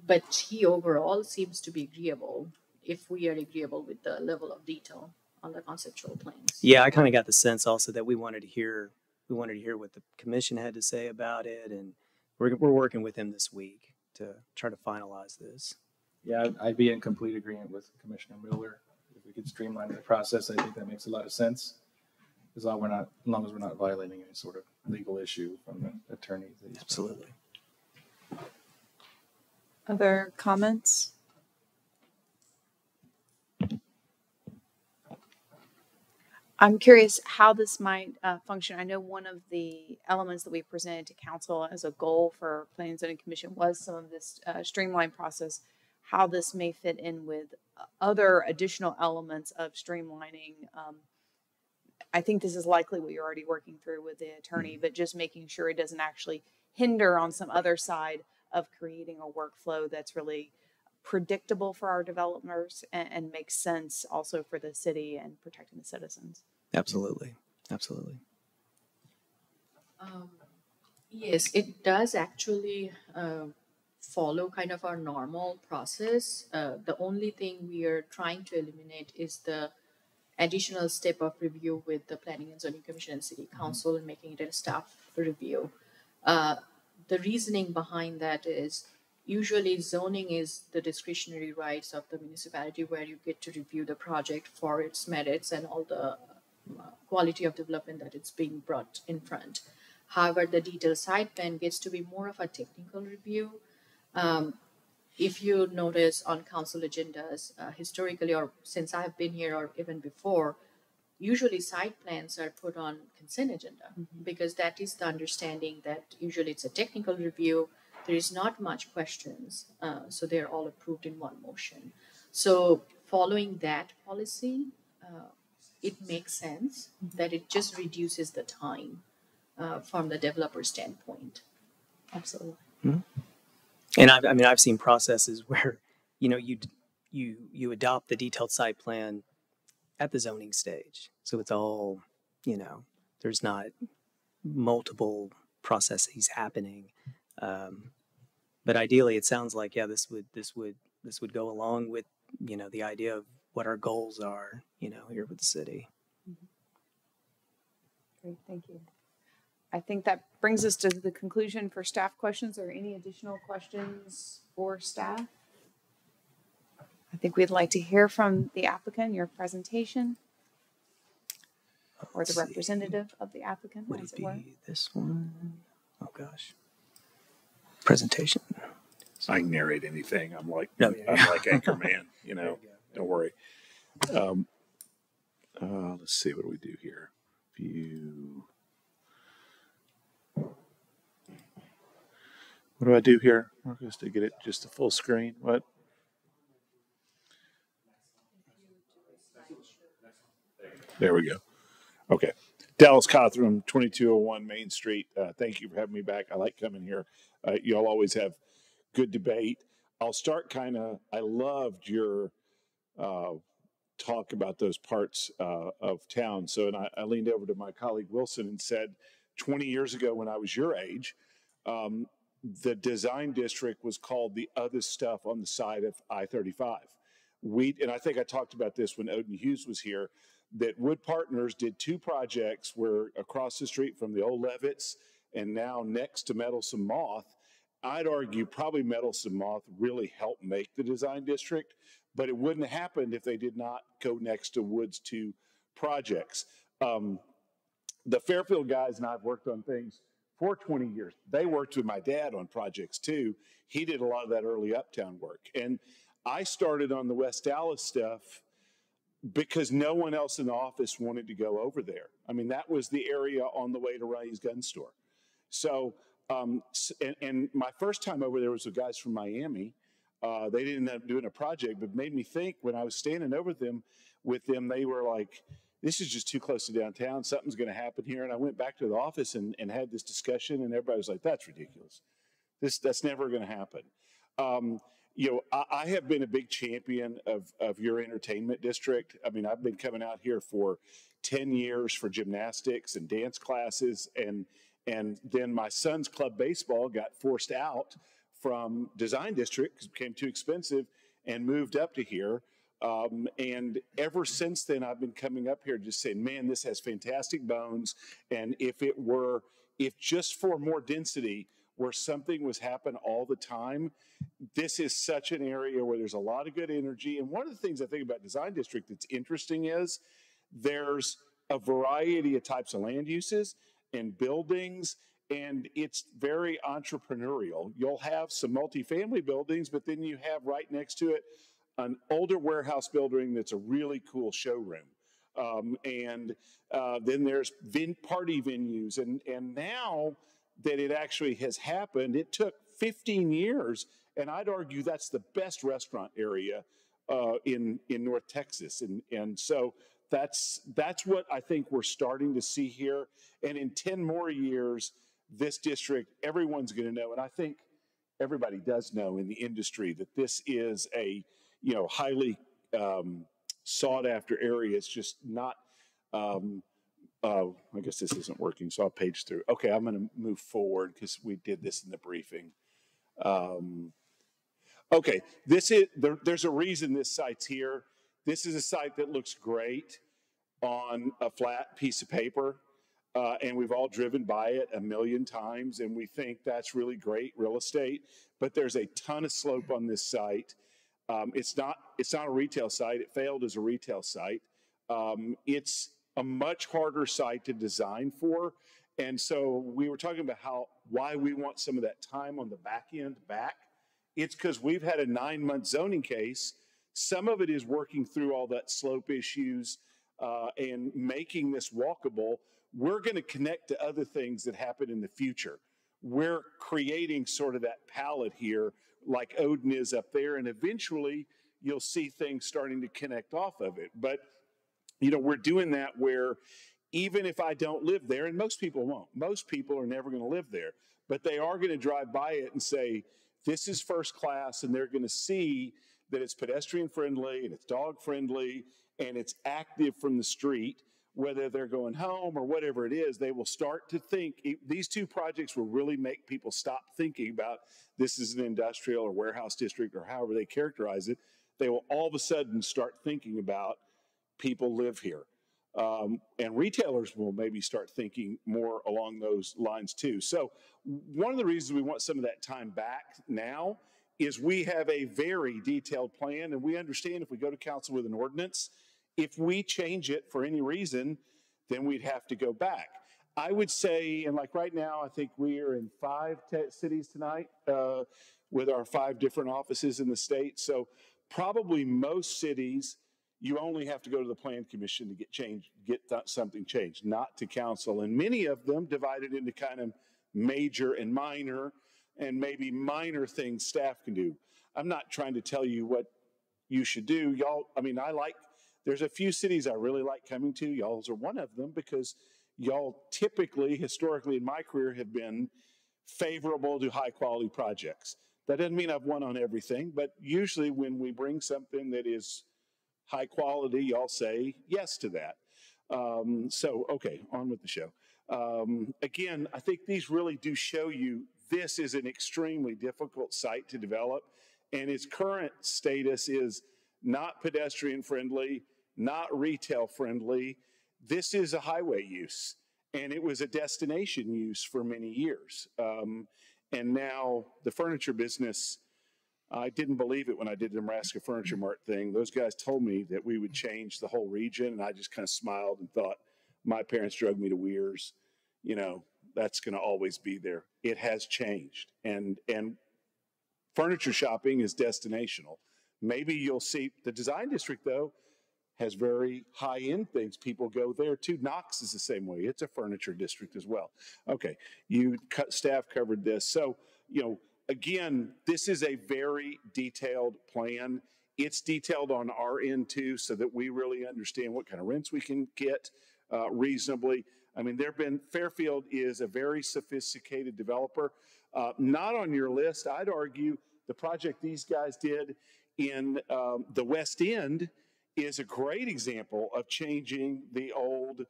But he overall seems to be agreeable if we are agreeable with the level of detail on the conceptual plans. Yeah, I kind of got the sense also that we wanted to hear what the commission had to say about it, and we're working with him this week to try to finalize this. Yeah, I'd be in complete agreement with Commissioner Miller. If we could streamline the process, I think that makes a lot of sense. As long as we're not violating any sort of legal issue from the attorney. Absolutely. Other comments? I'm curious how this might function. I know one of the elements that we presented to council as a goal for Planning and Zoning Commission was some of this streamlined process, how this may fit in with other additional elements of streamlining. I think this is likely what you're already working through with the attorney, but just making sure it doesn't actually hinder on some other side of creating a workflow that's really predictable for our developers and makes sense also for the city and protecting the citizens. Absolutely. Absolutely. Yes, it does actually follow kind of our normal process. The only thing we are trying to eliminate is the additional step of review with the Planning and Zoning Commission and City Council and making it a staff review. The reasoning behind that is usually zoning is the discretionary rights of the municipality where you get to review the project for its merits and all the quality of development that it's being brought in front. However, the detailed site plan gets to be more of a technical review. if you notice on council agendas, historically or since I've been here or even before, usually site plans are put on consent agenda because that is the understanding that usually it's a technical review. There is not much questions, so they're all approved in one motion. So following that policy, it makes sense that it just reduces the time from the developer standpoint. Absolutely. And I've seen processes where, you adopt the detailed site plan at the zoning stage. So it's all, there's not multiple processes happening. But ideally it sounds like, this would go along with, the idea of what our goals are, here with the city. Great, thank you. I think that brings us to the conclusion for staff questions. Are any additional questions for staff? I think we'd like to hear from the applicant, your presentation, or the representative of the applicant, Would as it it were. be this one? Oh gosh. Presentation. I can narrate anything. I'm like No, Anchorman, There you go. don't worry. Let's see, what do we do here? View. What do I do here, Marcus, to get it just a full screen? What? There we go. Okay. Dallas Cothram, 2201 Main Street. Thank you for having me back. I like coming here. Y'all always have good debate. I'll start I loved your talk about those parts of town. So, and I leaned over to my colleague Wilson and said, 20 years ago when I was your age, the design district was called the other stuff on the side of I-35. And I think I talked about this when Odin Hughes was here, that Wood Partners did two projects where across the street from the old Levitts and now next to Meddlesome Moth, I'd argue probably Meddlesome Moth really helped make the design district, but it wouldn't have happened if they did not go next to Wood's two projects. The Fairfield guys and I have worked on things for 20 years. They worked with my dad on projects too. He did a lot of that early uptown work. And I started on the West Dallas stuff because no one else in the office wanted to go over there. I mean, that was the area on the way to Ronnie's gun store. So, and my first time over there was with guys from Miami. They didn't end up doing a project, but made me think when I was standing over them with them, they were like, this is just too close to downtown. Something's going to happen here. And I went back to the office and had this discussion, and everybody was like, that's ridiculous. That's never going to happen. I have been a big champion of your entertainment district. I mean, I've been coming out here for 10 years for gymnastics and dance classes. And then my son's club baseball got forced out from design district because it became too expensive and moved up to here. And ever since then, I've been coming up here just saying, man, this has fantastic bones. And if just for more density, where something was happening all the time, this is such an area where there's a lot of good energy. And one of the things I think about design district that's interesting is there's a variety of types of land uses and buildings, and it's very entrepreneurial. You'll have some multifamily buildings, but then you have right next to it an older warehouse building that's a really cool showroom. And then there's party venues. And now that it actually has happened, it took 15 years, and I'd argue that's the best restaurant area in North Texas. And so that's what I think we're starting to see here. And in 10 more years, this district, everyone's going to know, and I think everybody does know in the industry, that this is a highly sought after area. It's just not, I guess this isn't working, so I'll page through. Okay, I'm going to move forward because we did this in the briefing. Okay, there's a reason this site's here. This is a site that looks great on a flat piece of paper, and we've all driven by it a million times, and we think that's really great real estate. But there's a ton of slope on this site. It's not a retail site. It failed as a retail site. It's a much harder site to design for. And so we were talking about why we want some of that time on the back end back It's because we've had a 9-month zoning case. Some of it is working through all that slope issues and making this walkable. We're going to connect to other things that happen in the future. We're creating sort of that palette here, like Odin is up there, and eventually you'll see things starting to connect off of it. But, you know, we're doing that where even if I don't live there, and most people won't, most people are never going to live there, but they are going to drive by it and say, this is first class, and they're going to see that it's pedestrian friendly and it's dog friendly and it's active from the street. Whether they're going home or whatever it is, they will start to think. These two projects will really make people stop thinking about this is an industrial or warehouse district or however they characterize it. They will all of a sudden start thinking about people live here. And retailers will maybe start thinking more along those lines too. So one of the reasons we want some of that time back now is we have a very detailed plan, and we understand if we go to council with an ordinance, if we change it for any reason, then we'd have to go back. I would say, and like right now, I think we are in 5 cities tonight with our 5 different offices in the state. So probably most cities, you only have to go to the plan commission to get something changed, not to council. And many of them divided into kind of major and minor, and maybe minor things staff can do. I'm not trying to tell you what you should do. Y'all, I mean, there's a few cities I really like coming to. Y'all's are one of them because y'all typically, historically in my career, have been favorable to high quality projects. That doesn't mean I've won on everything, but usually when we bring something that is high quality, y'all say yes to that. So, okay, on with the show. Again, I think these really do show you this is an extremely difficult site to develop, and its current status is not pedestrian friendly, not retail friendly. This is a highway use, and it was a destination use for many years. And now the furniture business, I didn't believe it when I did the Nebraska Furniture Mart thing. Those guys told me that we would change the whole region, and I just kind of smiled and thought, my parents drug me to Weir's. You know, that's going to always be there. It has changed, and furniture shopping is destinational. Maybe you'll see the design district, though, has very high-end things. People go there, too. Knox is the same way. It's a furniture district as well. Okay, staff covered this. So, you know, again, this is a very detailed plan. It's detailed on our end, too, so that we really understand what kind of rents we can get reasonably. I mean, Fairfield is a very sophisticated developer. Not on your list, I'd argue the project these guys did in the West End is a great example of changing the old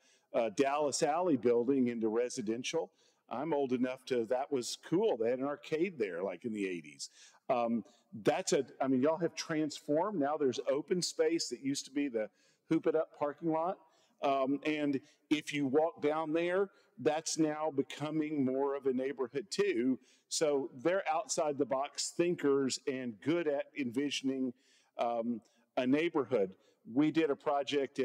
Dallas Alley building into residential. I'm old enough that was cool. They had an arcade there like in the 80s. I mean, y'all have transformed. Now there's open space that used to be the Hoop It Up parking lot. And if you walk down there, that's now becoming more of a neighborhood too. So they're outside the box thinkers and good at envisioning a neighborhood. We did a project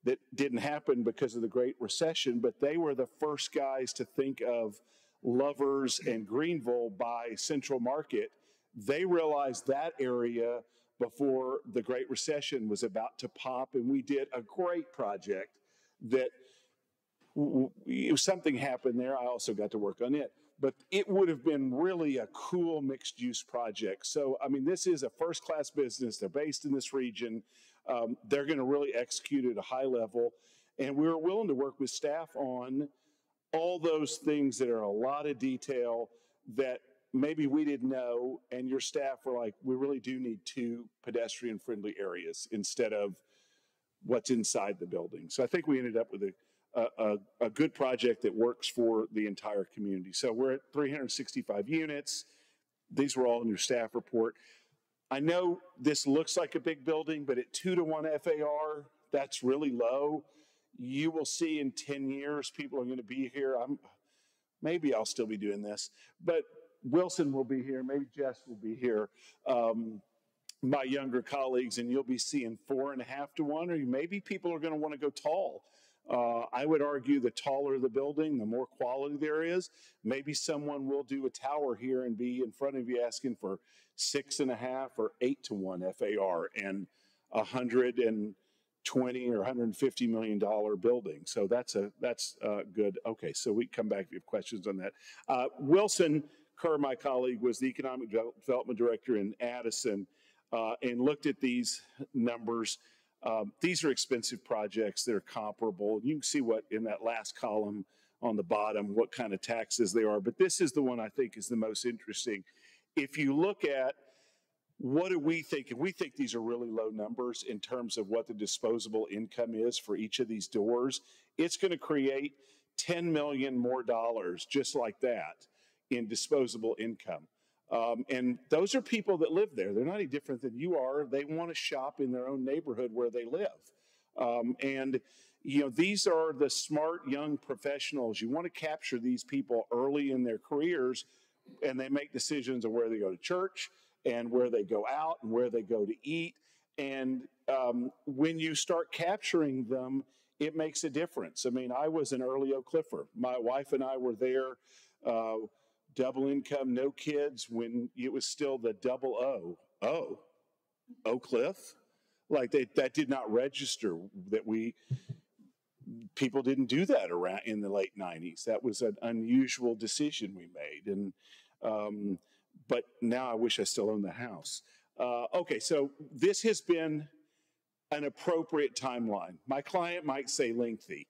that didn't happen because of the Great Recession, but they were the first guys to think of Lovers and Greenville by Central Market. They realized that area before the Great Recession was about to pop, and we did a great project that something happened there. I also got to work on it, but it would have been really a cool mixed use project. So, I mean, this is a first class business. They're based in this region. They're going to really execute at a high level. And we were willing to work with staff on all those things that are a lot of detail that maybe we didn't know. And your staff were like, we really do need 2 pedestrian friendly areas instead of what's inside the building. So I think we ended up with a good project that works for the entire community. So we're at 365 units. These were all in your staff report. I know this looks like a big building, but at 2-to-1 FAR, that's really low. You will see in 10 years, people are going to be here. Maybe I'll still be doing this, but Wilson will be here. Maybe Jess will be here. My younger colleagues, and you'll be seeing 4.5-to-1, or maybe people are going to want to go tall. I would argue the taller the building, the more quality there is. Maybe someone will do a tower here and be in front of you asking for 6.5 or 8 to 1 FAR and $120 or $150 million building. So that's good. Okay, so we come back if you have questions on that. Wilson Kerr, my colleague, was the economic development director in Addison and looked at these numbers. These are expensive projects. They're comparable. You can see what in that last column on the bottom, what kind of taxes they are. But this is the one I think is the most interesting. If you look at what do we think, and we think these are really low numbers in terms of what the disposable income is for each of these doors, it's going to create $10 million more dollars just like that in disposable income. And those are people that live there. They're not any different than you are. They want to shop in their own neighborhood where they live. And, you know, these are the smart young professionals. You want to capture these people early in their careers, and they make decisions of where they go to church and where they go out and where they go to eat. And when you start capturing them, it makes a difference. I mean, I was an early Oak Cliffer. My wife and I were there. Double income, no kids, when it was still the double O. Oh, Oak Cliff? Like that did not register that people didn't do that around in the late 90s. That was an unusual decision we made. And, but now I wish I still owned the house. Okay, so this has been an appropriate timeline. My client might say lengthy.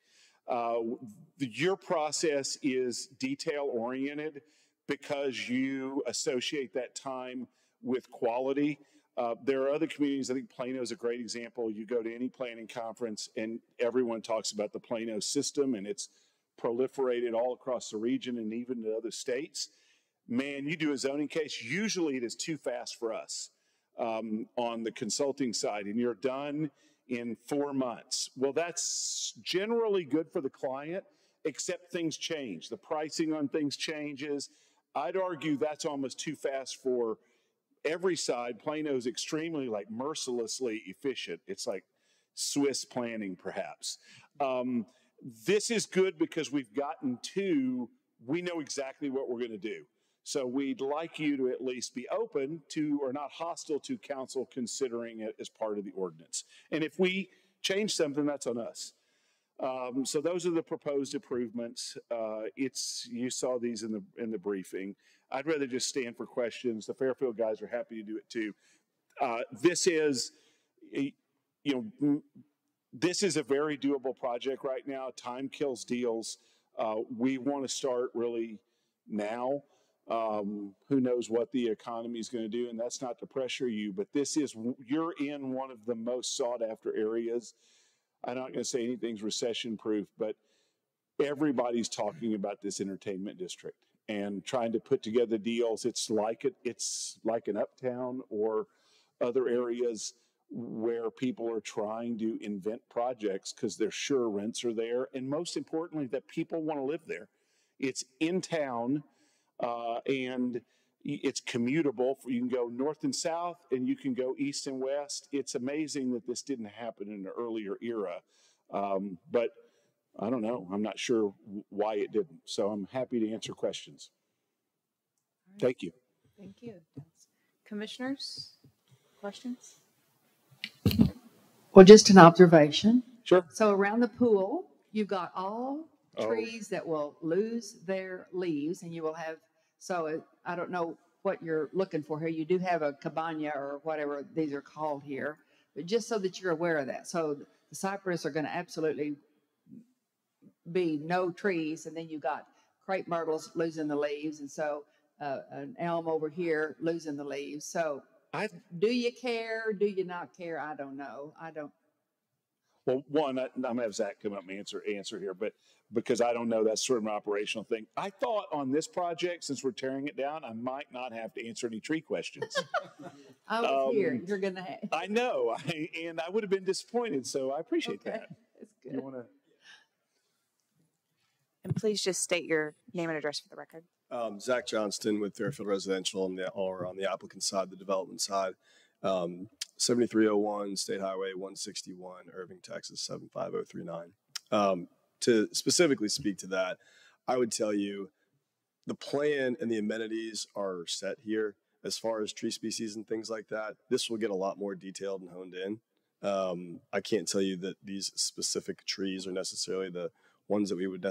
Your process is detail oriented, because you associate that time with quality. There are other communities. I think Plano is a great example. You go to any planning conference and everyone talks about the Plano system, and it's proliferated all across the region and even to other states. Man, you do a zoning case, usually it is too fast for us on the consulting side, and you're done in 4 months. Well, that's generally good for the client, except things change. The pricing on things changes. I'd argue that's almost too fast for every side. Plano is extremely, like, mercilessly efficient. It's like Swiss planning, perhaps. This is good because we know exactly what we're going to do. So we'd like you to at least be open to, or not hostile to, council considering it as part of the ordinance. And if we change something, that's on us. So those are the proposed improvements. You saw these in the briefing. I'd rather just stand for questions. The Fairfield guys are happy to do it too. This is a very doable project right now. Time kills deals. We want to start really now. Who knows what the economy is going to do, and that's not to pressure you, but you're in one of the most sought after areas. I'm not going to say anything's recession proof, but everybody's talking about this entertainment district and trying to put together deals. It's like an Uptown or other areas where people are trying to invent projects because they're sure rents are there. And most importantly, that people want to live there. It's in town and it's commutable. You can go north and south, and you can go east and west. It's amazing that this didn't happen in an earlier era, but I don't know. I'm not sure why it didn't. So I'm happy to answer questions. All right. Thank you. Thank you. Commissioners, questions? Well, just an observation. Sure. So around the pool, you've got all Oh. trees that will lose their leaves, and you will have, so I don't know what you're looking for here. You do have a cabana or whatever these are called here, but just so that you're aware of that. So the cypress are going to absolutely be no trees, and then you got crepe myrtles losing the leaves, and so an elm over here losing the leaves. So do you care? Do you not care? I don't know. I don't. Well, one, I'm going to have Zach come up and answer here, but because I don't know, that's sort of an operational thing. I thought on this project, since we're tearing it down, I might not have to answer any tree questions. I was here. You're going to have. I know, and I would have been disappointed, so I appreciate that. That's good. You want to? And please just state your name and address for the record. Zach Johnston with Fairfield Residential on the applicant side, the development side. 7301 State Highway 161, Irving, Texas 75039. To specifically speak to that, I would tell you the plan and the amenities are set here. As far as tree species and things like that, this will get a lot more detailed and honed in. I can't tell you that these specific trees are necessarily the ones that we would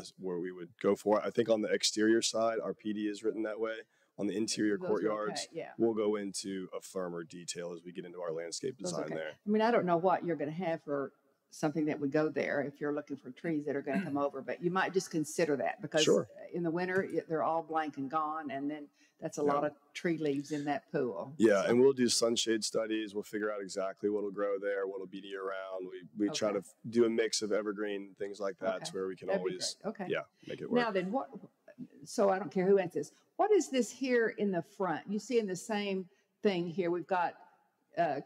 go for. I think on the exterior side, our PD is written that way. On the interior Those are courtyards, okay, yeah. we'll go into a firmer detail as we get into our landscape Those design okay. there. I mean, I don't know what you're going to have for something that would go there if you're looking for trees that are going to come over, but you might just consider that because Sure. in the winter they're all blank and gone, and then that's a lot of tree leaves in that pool. Yeah, and we'll do sunshade studies. We'll figure out exactly what'll grow there, what'll be year round. We try to do a mix of evergreen things like that to where we can That'd be always great. make it work. Now then, so I don't care who answers this. What is this here in the front? You see in the same thing here, we've got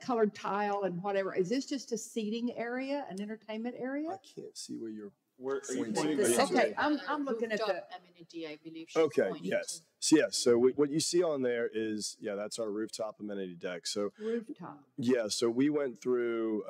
colored tile and whatever. Is this just a seating area, an entertainment area? I can't see where you're pointing. Okay, I'm looking at the amenity, I believe. She's Okay, pointing yes. to. So what you see on there is, that's our rooftop amenity deck. So rooftop. yeah, so we went through,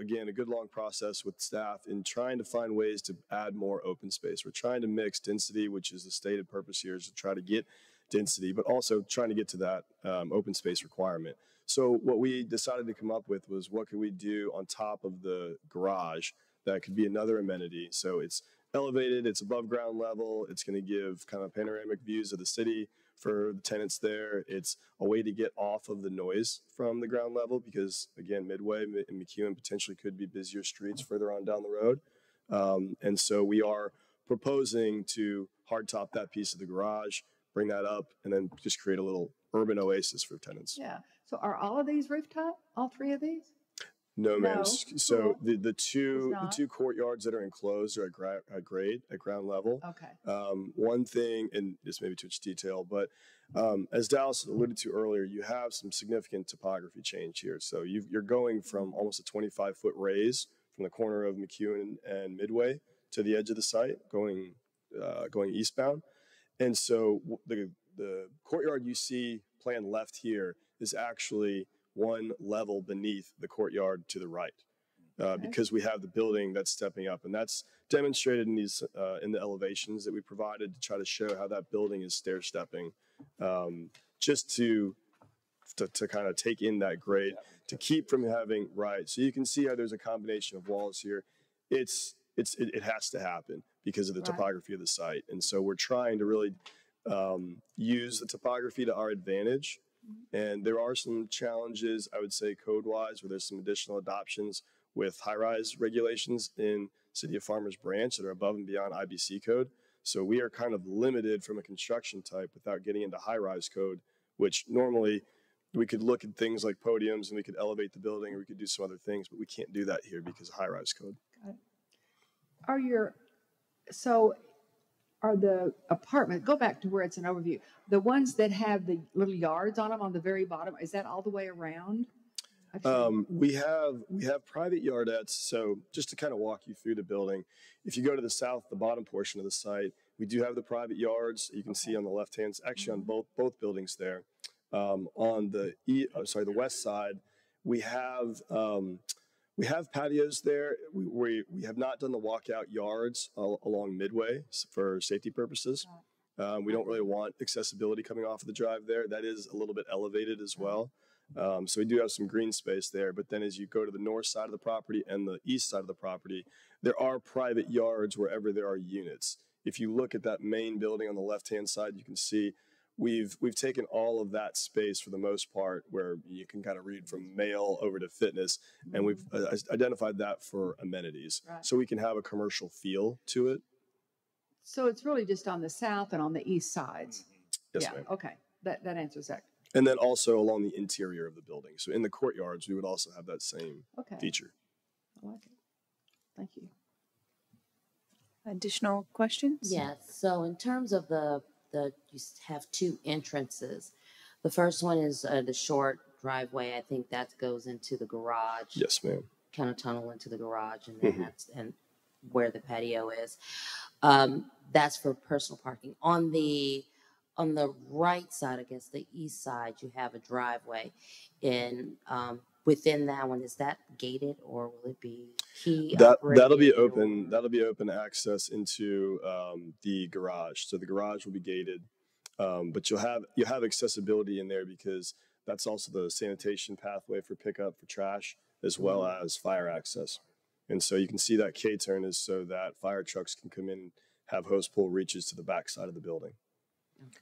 again, a good long process with staff in trying to find ways to add more open space. We're trying to mix density, which is the stated purpose here, is to try to get density, but also trying to get to that open space requirement. So what we decided to come up with was what could we do on top of the garage that could be another amenity. So it's elevated, it's above ground level, it's going to give kind of panoramic views of the city for the tenants there. It's a way to get off of the noise from the ground level because, again, Midway and McEwen potentially could be busier streets further on down the road. And so we are proposing to hardtop that piece of the garage, bring that up, and then just create a little urban oasis for tenants. Yeah. So are all of these rooftop? All three of these? No, ma'am. No. So Cool. the two not? courtyards that are enclosed are at grade, at ground level. Okay. One thing, and this may be too much detail, but as Dallas alluded to earlier, you have some significant topography change here. So you're going from almost a 25-foot raise from the corner of McEwen and Midway to the edge of the site, going eastbound. And so the courtyard you see planned left here is actually one level beneath the courtyard to the right, because we have the building that's stepping up, and that's demonstrated in these in the elevations that we provided to try to show how that building is stair stepping, just to kind of take in that grade, to keep from having So you can see how there's a combination of walls here. It has to happen because of the topography of the site, and so we're trying to really use the topography to our advantage. And there are some challenges, I would say, code-wise, where there's some additional adoptions with high-rise regulations in City of Farmers Branch that are above and beyond IBC code. So we are kind of limited from a construction type without getting into high-rise code, which normally we could look at things like podiums and we could elevate the building or we could do some other things, but we can't do that here because of high-rise code. Are the apartment, go back to where it's an overview, the ones that have the little yards on them on the very bottom, is that all the way around? We have private yardettes. So just to kind of walk you through the building, if you go to the south, the bottom portion of the site, we do have the private yards. You can see on the left hand, actually on both buildings there. On the the west side, we have patios there. We have not done the walkout yards along Midway for safety purposes. We don't really want accessibility coming off of the drive there. That is a little bit elevated as well. So we do have some green space there. But then as you go to the north side of the property and the east side of the property, there are private yards wherever there are units. If you look at that main building on the left-hand side, you can see we've taken all of that space for the most part where you can kind of read from mail over to fitness, and we've identified that for amenities. So we can have a commercial feel to it. So it's really just on the south and on the east sides. Yes, ma'am. Okay. That answers that. And then also along the interior of the building. So in the courtyards, we would also have that same feature. I like it. Thank you. Additional questions? Yes. So in terms of you have two entrances. The first one is the short driveway. I think that goes into the garage. Yes, ma'am. Kind of tunnel into the garage, and then that's where the patio is. That's for personal parking. On the right side, I guess the east side, you have a driveway, and within that one, is that gated or will it be key That'll be operated open. or- That'll be open access into the garage. So the garage will be gated, but you'll have accessibility in there because that's also the sanitation pathway for pickup for trash as well as fire access. And so you can see that K-turn is so that fire trucks can come in and have hose pull reaches to the back side of the building.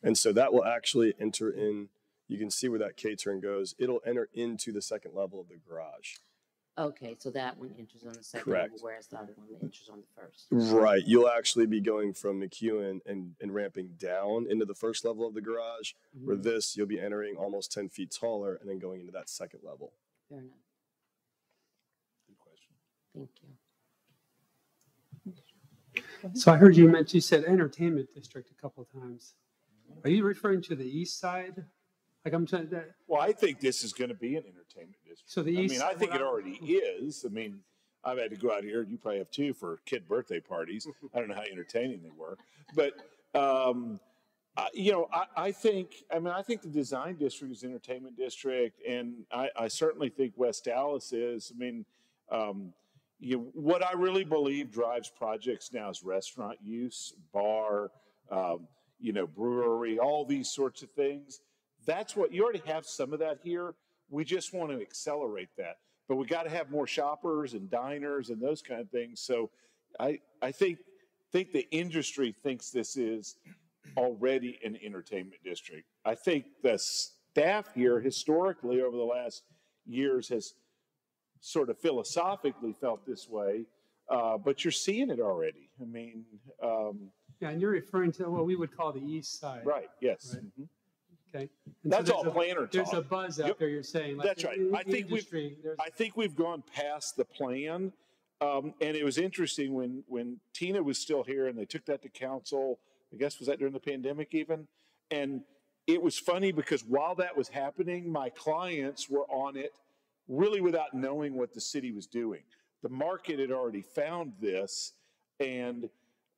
And so that will actually enter in. You can see where that K-turn goes. It'll enter into the second level of the garage. Okay, so that one enters on the second Correct. level, whereas the other one enters on the first. Right. You'll actually be going from McEwen and ramping down into the first level of the garage, where this, you'll be entering almost 10 feet taller and then going into that second level. Fair enough. Good question. Thank you. So I heard you said entertainment district a couple of times. Are you referring to the east side? Like I'm trying that. Well, I think this is going to be an entertainment district. So the I east mean, I side- think it already is. I mean, I've had to go out here. You probably have too for kid birthday parties. I don't know how entertaining they were, but you know, I think the design district is entertainment district, and I certainly think West Dallas is. I mean, what I really believe drives projects now is restaurant use, bar, brewery, all these sorts of things. That's what you already have some of that here. We just want to accelerate that, but we got to have more shoppers and diners and those kind of things. So I think the industry thinks this is already an entertainment district. I think the staff here historically over the last years has sort of philosophically felt this way, but you're seeing it already. I mean, Yeah, and you're referring to what we would call the east side. right? Yes. Right. Mhm. Okay. And That's there's all planner There's a talk. buzz out Yep. there. You're saying. Like That's right. in I the think industry, there's- I think we've gone past the plan, and it was interesting when Tina was still here and they took that to council. I guess was that during the pandemic even, and it was funny because while that was happening, my clients were on it really without knowing what the city was doing. The market had already found this, and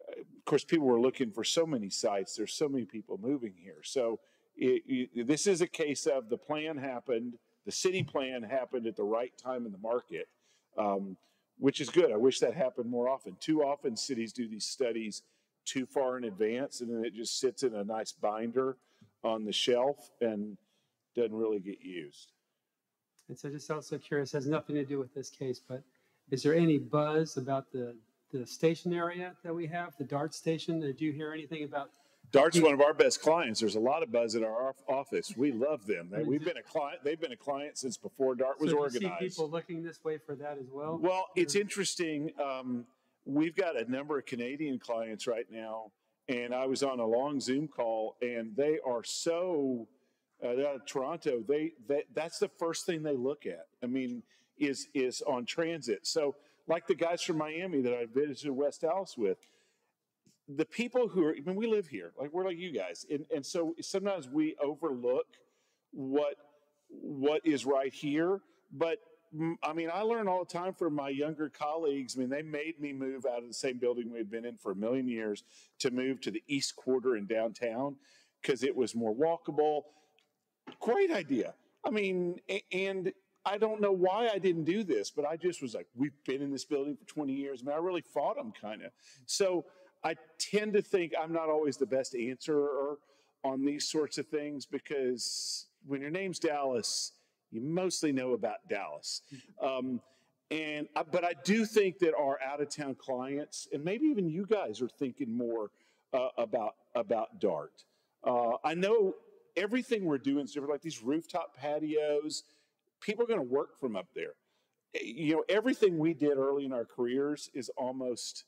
of course, people were looking for so many sites. There's so many people moving here, so. This is a case of the plan happened, the city plan happened at the right time in the market, which is good. I wish that happened more often. Too often cities do these studies too far in advance and then it just sits in a nice binder on the shelf and doesn't really get used. And so just also curious, has nothing to do with this case, but is there any buzz about the station area that we have, the DART station? Did you hear anything about? DART's one of our best clients. There's a lot of buzz at our office. We love them. We've been a client. They've been a client since before DART was So do you organized. see people looking this way for that as well? Well, it's interesting. We've got a number of Canadian clients right now, and I was on a long Zoom call, and they are so out of Toronto. That's the first thing they look at. I mean, is on transit. So, like the guys from Miami that I visited West Dallas with. The people who are, I mean, we live here, like we're like you guys. And so sometimes we overlook what is right here. But I mean, I learn all the time from my younger colleagues. I mean, they made me move out of the same building we'd been in for a million years to move to the East Quarter in downtown because it was more walkable. Great idea. I mean, and I don't know why I didn't do this, but I just was like, we've been in this building for 20 years. I mean, I really fought them kind of. So I tend to think I'm not always the best answerer on these sorts of things because when your name's Dallas, you mostly know about Dallas. But I do think that our out-of-town clients, and maybe even you guys, are thinking more about DART. I know everything we're doing is different, like these rooftop patios. People are going to work from up there. You know, everything we did early in our careers is almost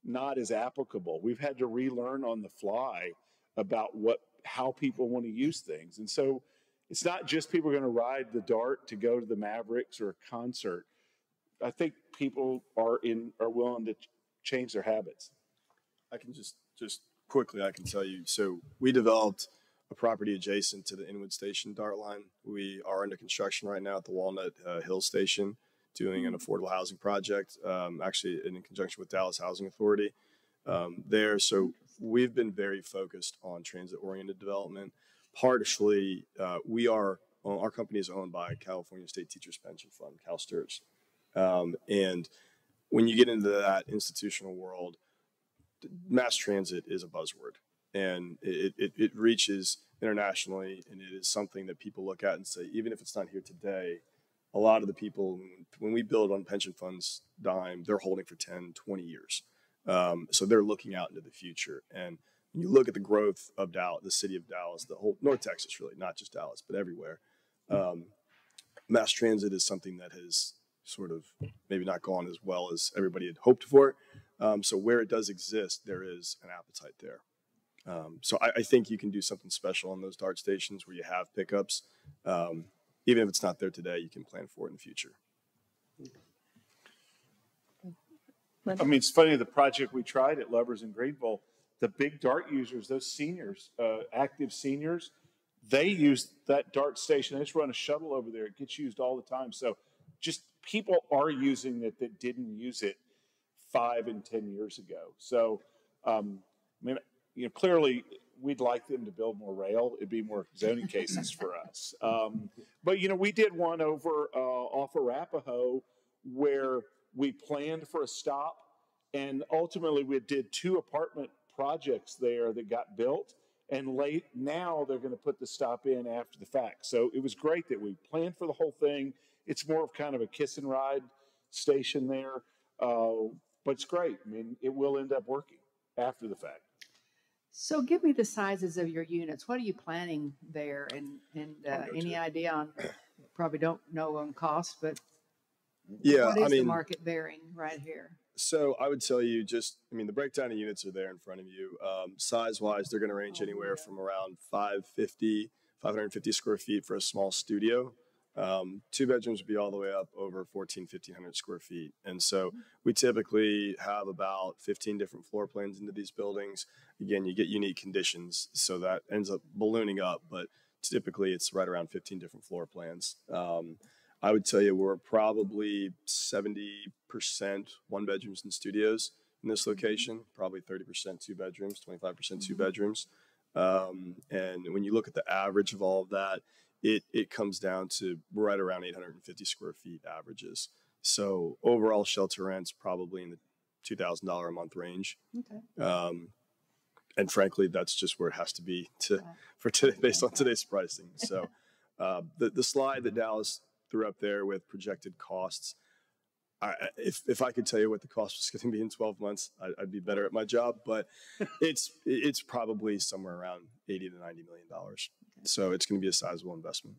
not as applicable. We've had to relearn on the fly about how people want to use things. And so it's not just people are going to ride the DART to go to the Mavericks or a concert. I think people are willing to change their habits. I can just quickly, I can tell you. So we developed a property adjacent to the Inwood Station DART line. We are under construction right now at the Walnut Hill Station, doing an affordable housing project, actually in conjunction with Dallas Housing Authority there. So we've been very focused on transit-oriented development. Partially, we are our company is owned by California State Teachers Pension Fund, CalSTRS. And when you get into that institutional world, mass transit is a buzzword, and it reaches internationally, and it is something that people look at and say, even if it's not here today, a lot of the people, when we build on pension funds dime, they're holding for 10, 20 years. So they're looking out into the future. And when you look at the growth of Dallas, the city of Dallas, the whole North Texas, really, not just Dallas, but everywhere, mass transit is something that has sort of maybe not gone as well as everybody had hoped for. So where it does exist, there is an appetite there. So I think you can do something special on those DART stations where you have pickups. Even if it's not there today, you can plan for it in the future. I mean, it's funny, the project we tried at Lovers in Greenville, the big DART users, those seniors, active seniors, they use that DART station. They just run a shuttle over there. It gets used all the time. So just people are using it that didn't use it 5 and 10 years ago. So, I mean, you know, clearly we'd like them to build more rail. It'd be more zoning cases for us. But, you know, we did one over off Arapahoe where we planned for a stop, and ultimately we did 2 apartment projects there that got built, and now they're going to put the stop in after the fact. So it was great that we planned for the whole thing. It's more of kind of a kiss and ride station there, but it's great. I mean, it will end up working after the fact. So give me the sizes of your units. What are you planning there, and any idea on? Probably don't know on cost, but yeah, what is I mean, the market bearing right here? So I would tell you the breakdown of units are there in front of you. Size-wise, they're going to range anywhere from around 550 square feet for a small studio. 2 bedrooms would be all the way up over 1,500 square feet. And so we typically have about 15 different floor plans into these buildings. Again, you get unique conditions, so that ends up ballooning up, but typically it's right around 15 different floor plans. I would tell you we're probably 70% 1 bedrooms and studios in this location, probably 30% 2 bedrooms, 25% 2 bedrooms. And when you look at the average of all of that, it comes down to right around 850 square feet averages. So overall shelter rent's probably in the $2,000 a month range. Okay. And frankly, that's just where it has to be for today, based on today's pricing. So the slide that Dallas threw up there with projected costs, if I could tell you what the cost was going to be in 12 months, I'd be better at my job. But it's probably somewhere around $80 to $90 million. Okay. So it's going to be a sizable investment.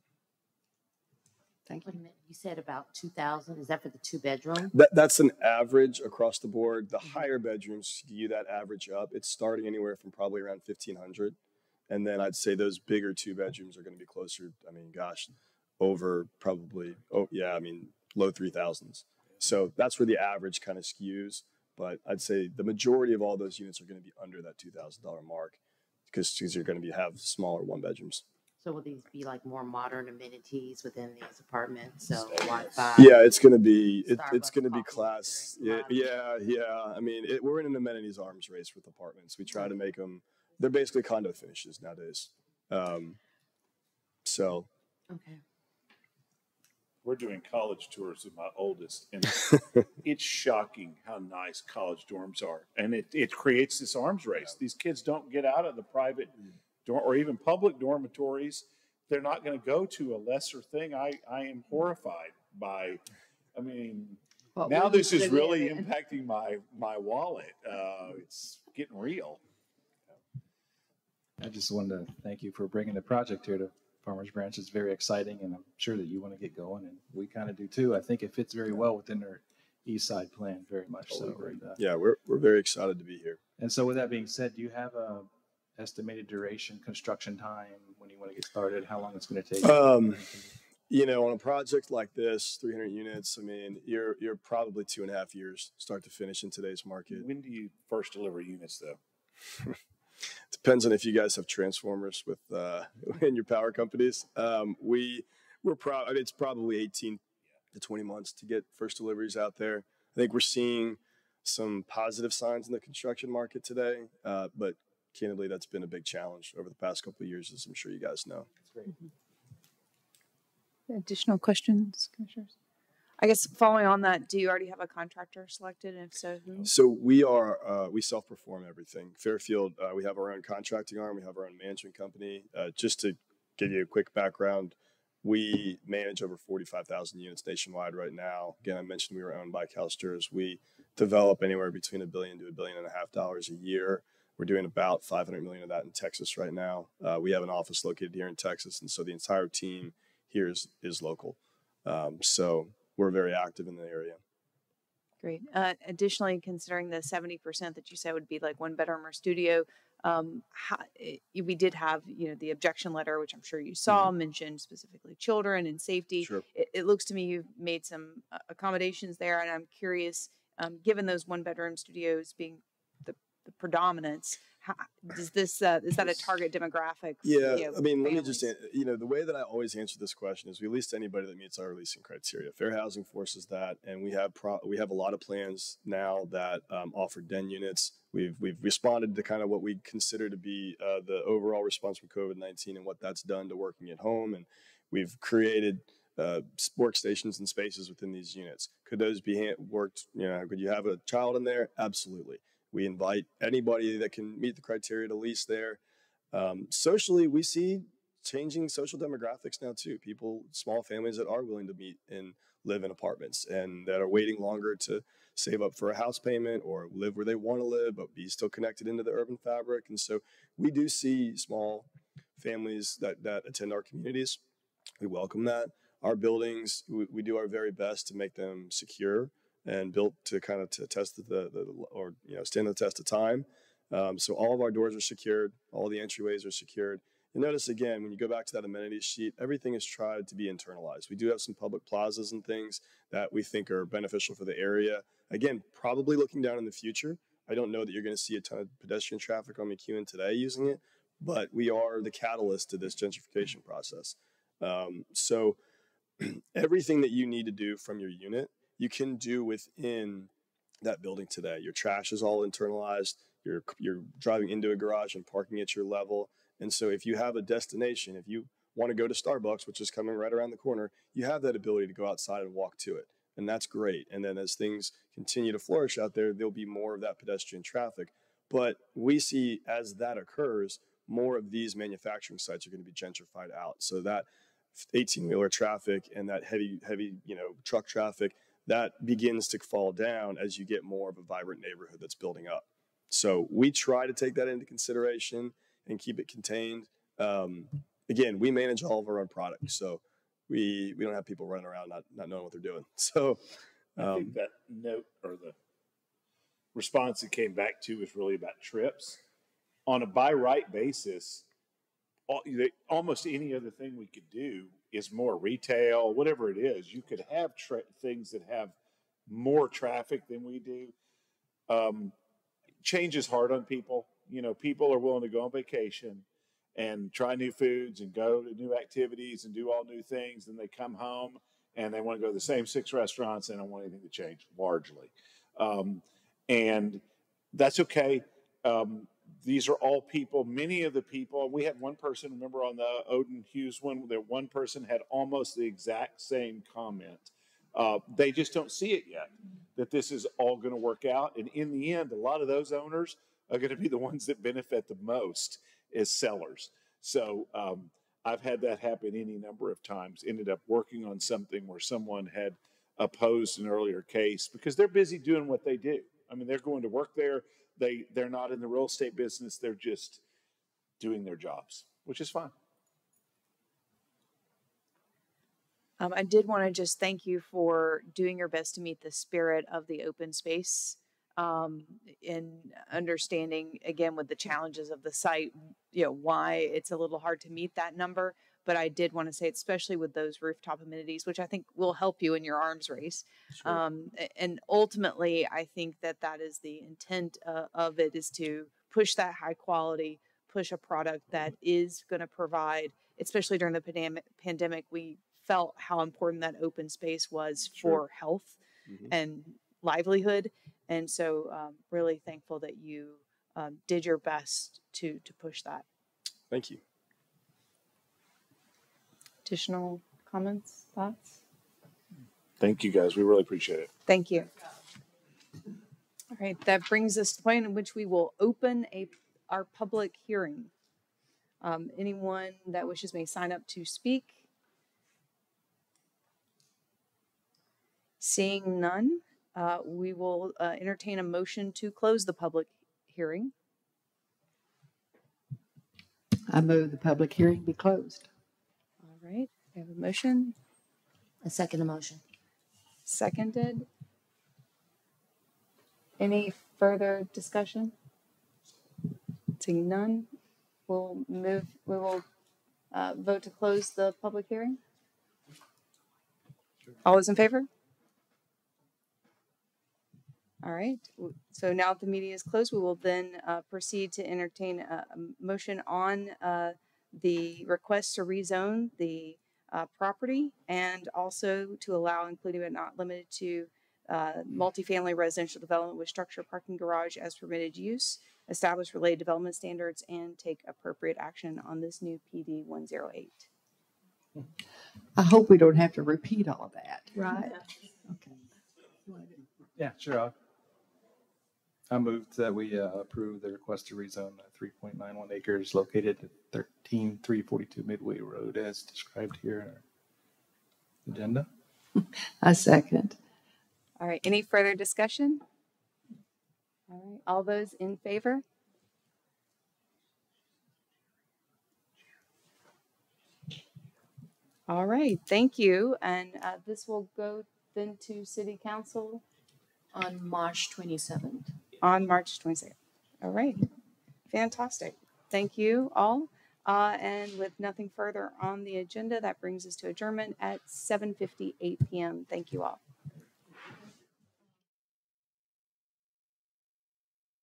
Thank you. Wait a minute, you said about 2,000. Is that for the 2 bedroom? That's an average across the board. The higher bedrooms skew that average up. It's starting anywhere from probably around 1,500, and then I'd say those bigger 2 bedrooms are going to be closer. I mean, gosh, over probably low 3,000s. So that's where the average kind of skews. But I'd say the majority of all those units are going to be under that $2,000 mark because you're going to have smaller 1 bedrooms. So will these be like more modern amenities within these apartments? So Wi-Fi. Yeah, it's going to be it's going to be Starbucks, class. coffee, Yeah. I mean, we're in an amenities arms race with apartments. We try to make them. They're basically condo finishes nowadays. So. Okay. We're doing college tours with my oldest, and it's shocking how nice college dorms are. And it creates this arms race. These kids don't get out of the private dorm or even public dormitories. They're not going to go to a lesser thing. I am horrified by, I mean, now this is really impacting my wallet. It's getting real. I just wanted to thank you for bringing the project here to Farmers Branch. It's very exciting, and I'm sure that you want to get going, and we kind of do too. I think it fits very well within their East Side plan, very much so. And, yeah, we're very excited to be here. And so with that being said, do you have a estimated duration, construction time, when you want to get started, how long it's going to take? You know, on a project like this, 300 units, I mean, you're probably 2.5 years start to finish in today's market. When do you first deliver units, though? Depends on if you guys have transformers with in your power companies. It's probably 18 to 20 months to get first deliveries out there. I think we're seeing some positive signs in the construction market today, but candidly, that's been a big challenge over the past couple of years, as I'm sure you guys know. That's great. Additional questions, commissioners? I guess following on that, do you already have a contractor selected? And if so, who? So we self-perform everything. Fairfield, we have our own contracting arm. We have our own management company. Just to give you a quick background, we manage over 45,000 units nationwide right now. Again, I mentioned we were owned by CalSTRS. We develop anywhere between $1 billion to $1.5 billion a year. We're doing about 500 million of that in Texas right now. We have an office located here in Texas, and so the entire team here is local. So we're very active in the area. Great. Additionally, considering the 70% that you said would be like one bedroom or studio, we did have, the objection letter, which I'm sure you saw, mentioned specifically children and safety. Sure. It looks to me you've made some accommodations there, and I'm curious, given those one bedroom studios being the predominance, does this is that a target demographic? Yeah, I mean, let me families? just, the way that I always answer this question is we lease to anybody that meets our leasing criteria. Fair Housing forces that, and we have a lot of plans now that offer den units. We've responded to kind of what we consider to be the overall response from COVID-19 and what that's done to working at home, and we've created workstations and spaces within these units. Could those be worked? Could you have a child in there? Absolutely. We invite anybody that can meet the criteria to lease there. Socially, we see changing social demographics now too. People, small families that are willing to meet and live in apartments and that are waiting longer to save up for a house payment or live where they want to live, but be still connected into the urban fabric. And so we do see small families that attend our communities. We welcome that. Our buildings, we do our very best to make them secure and built to kind of to test stand the test of time. So all of our doors are secured, all the entryways are secured. You notice again, when you go back to that amenities sheet, everything is tried to be internalized. We do have some public plazas and things that we think are beneficial for the area. Again, probably looking down in the future, I don't know that you're going to see a ton of pedestrian traffic on McEwen today using it, but we are the catalyst to this gentrification process. So everything that you need to do from your unit, you can do within that building today. Your trash is all internalized. You're driving into a garage and parking at your level. And so if you have a destination, if you want to go to Starbucks, which is coming right around the corner, you have that ability to go outside and walk to it. And that's great. And then as things continue to flourish out there, there'll be more of that pedestrian traffic. But we see as that occurs, more of these manufacturing sites are going to be gentrified out. So that 18-wheeler traffic and that heavy, truck traffic, that begins to fall down as you get more of a vibrant neighborhood that's building up. So we try to take that into consideration and keep it contained. Again, we manage all of our own products, so we don't have people running around not knowing what they're doing. So I think that note or the response that came back to was really about trips. On a by right basis, almost any other thing we could do is more retail, whatever it is. You could have things that have more traffic than we do. Change is hard on people. People are willing to go on vacation and try new foods and go to new activities and do all new things. And they come home and they want to go to the same 6 restaurants and don't want anything to change largely. And that's okay. These are all people, many of the people, we had one person, remember on the Odin Hughes one, that one person had almost the exact same comment. They just don't see it yet, that this is all going to work out. And in the end, a lot of those owners are going to be the ones that benefit the most as sellers. So I've had that happen any number of times, ended up working on something where someone had opposed an earlier case because they're busy doing what they do. I mean, they're going to work there. They're not in the real estate business. They're just doing their jobs, which is fine. I did want to just thank you for doing your best to meet the spirit of the open space, in understanding, again, with the challenges of the site, why it's a little hard to meet that number. But I did want to say, especially with those rooftop amenities, which I think will help you in your arms race. Sure. And ultimately, I think that is the intent of it, is to push that high quality, push a product that is going to provide, especially during the pandemic, we felt how important that open space was for health and livelihood. And so really thankful that you did your best to push that. Thank you. Additional comments, thoughts? Thank you guys. We really appreciate it. Thank you. All right, that brings us to the point in which we will open our public hearing. Anyone that wishes may sign up to speak. Seeing none, we will entertain a motion to close the public hearing. I move the public hearing be closed. All right, we have a motion, I second the motion. seconded. Any further discussion? Seeing none, we will vote to close the public hearing. All those in favor? All right, so now that the meeting is closed, we will then proceed to entertain a motion on the request to rezone the property and also to allow, including but not limited to, multifamily residential development with structure, parking, garage as permitted use, establish related development standards, and take appropriate action on this new PD 108. I hope we don't have to repeat all of that. Right. Okay. Yeah, sure. I moved that we approve the request to rezone 3.91 acres located at 13342 Midway Road as described here in our agenda. I second. All right, any further discussion? All right, all those in favor? All right, thank you. And this will go then to City Council On March 27th. on March 22nd. All right, fantastic. Thank you all. And with nothing further on the agenda, that brings us to adjournment at 7:58 p.m. Thank you all.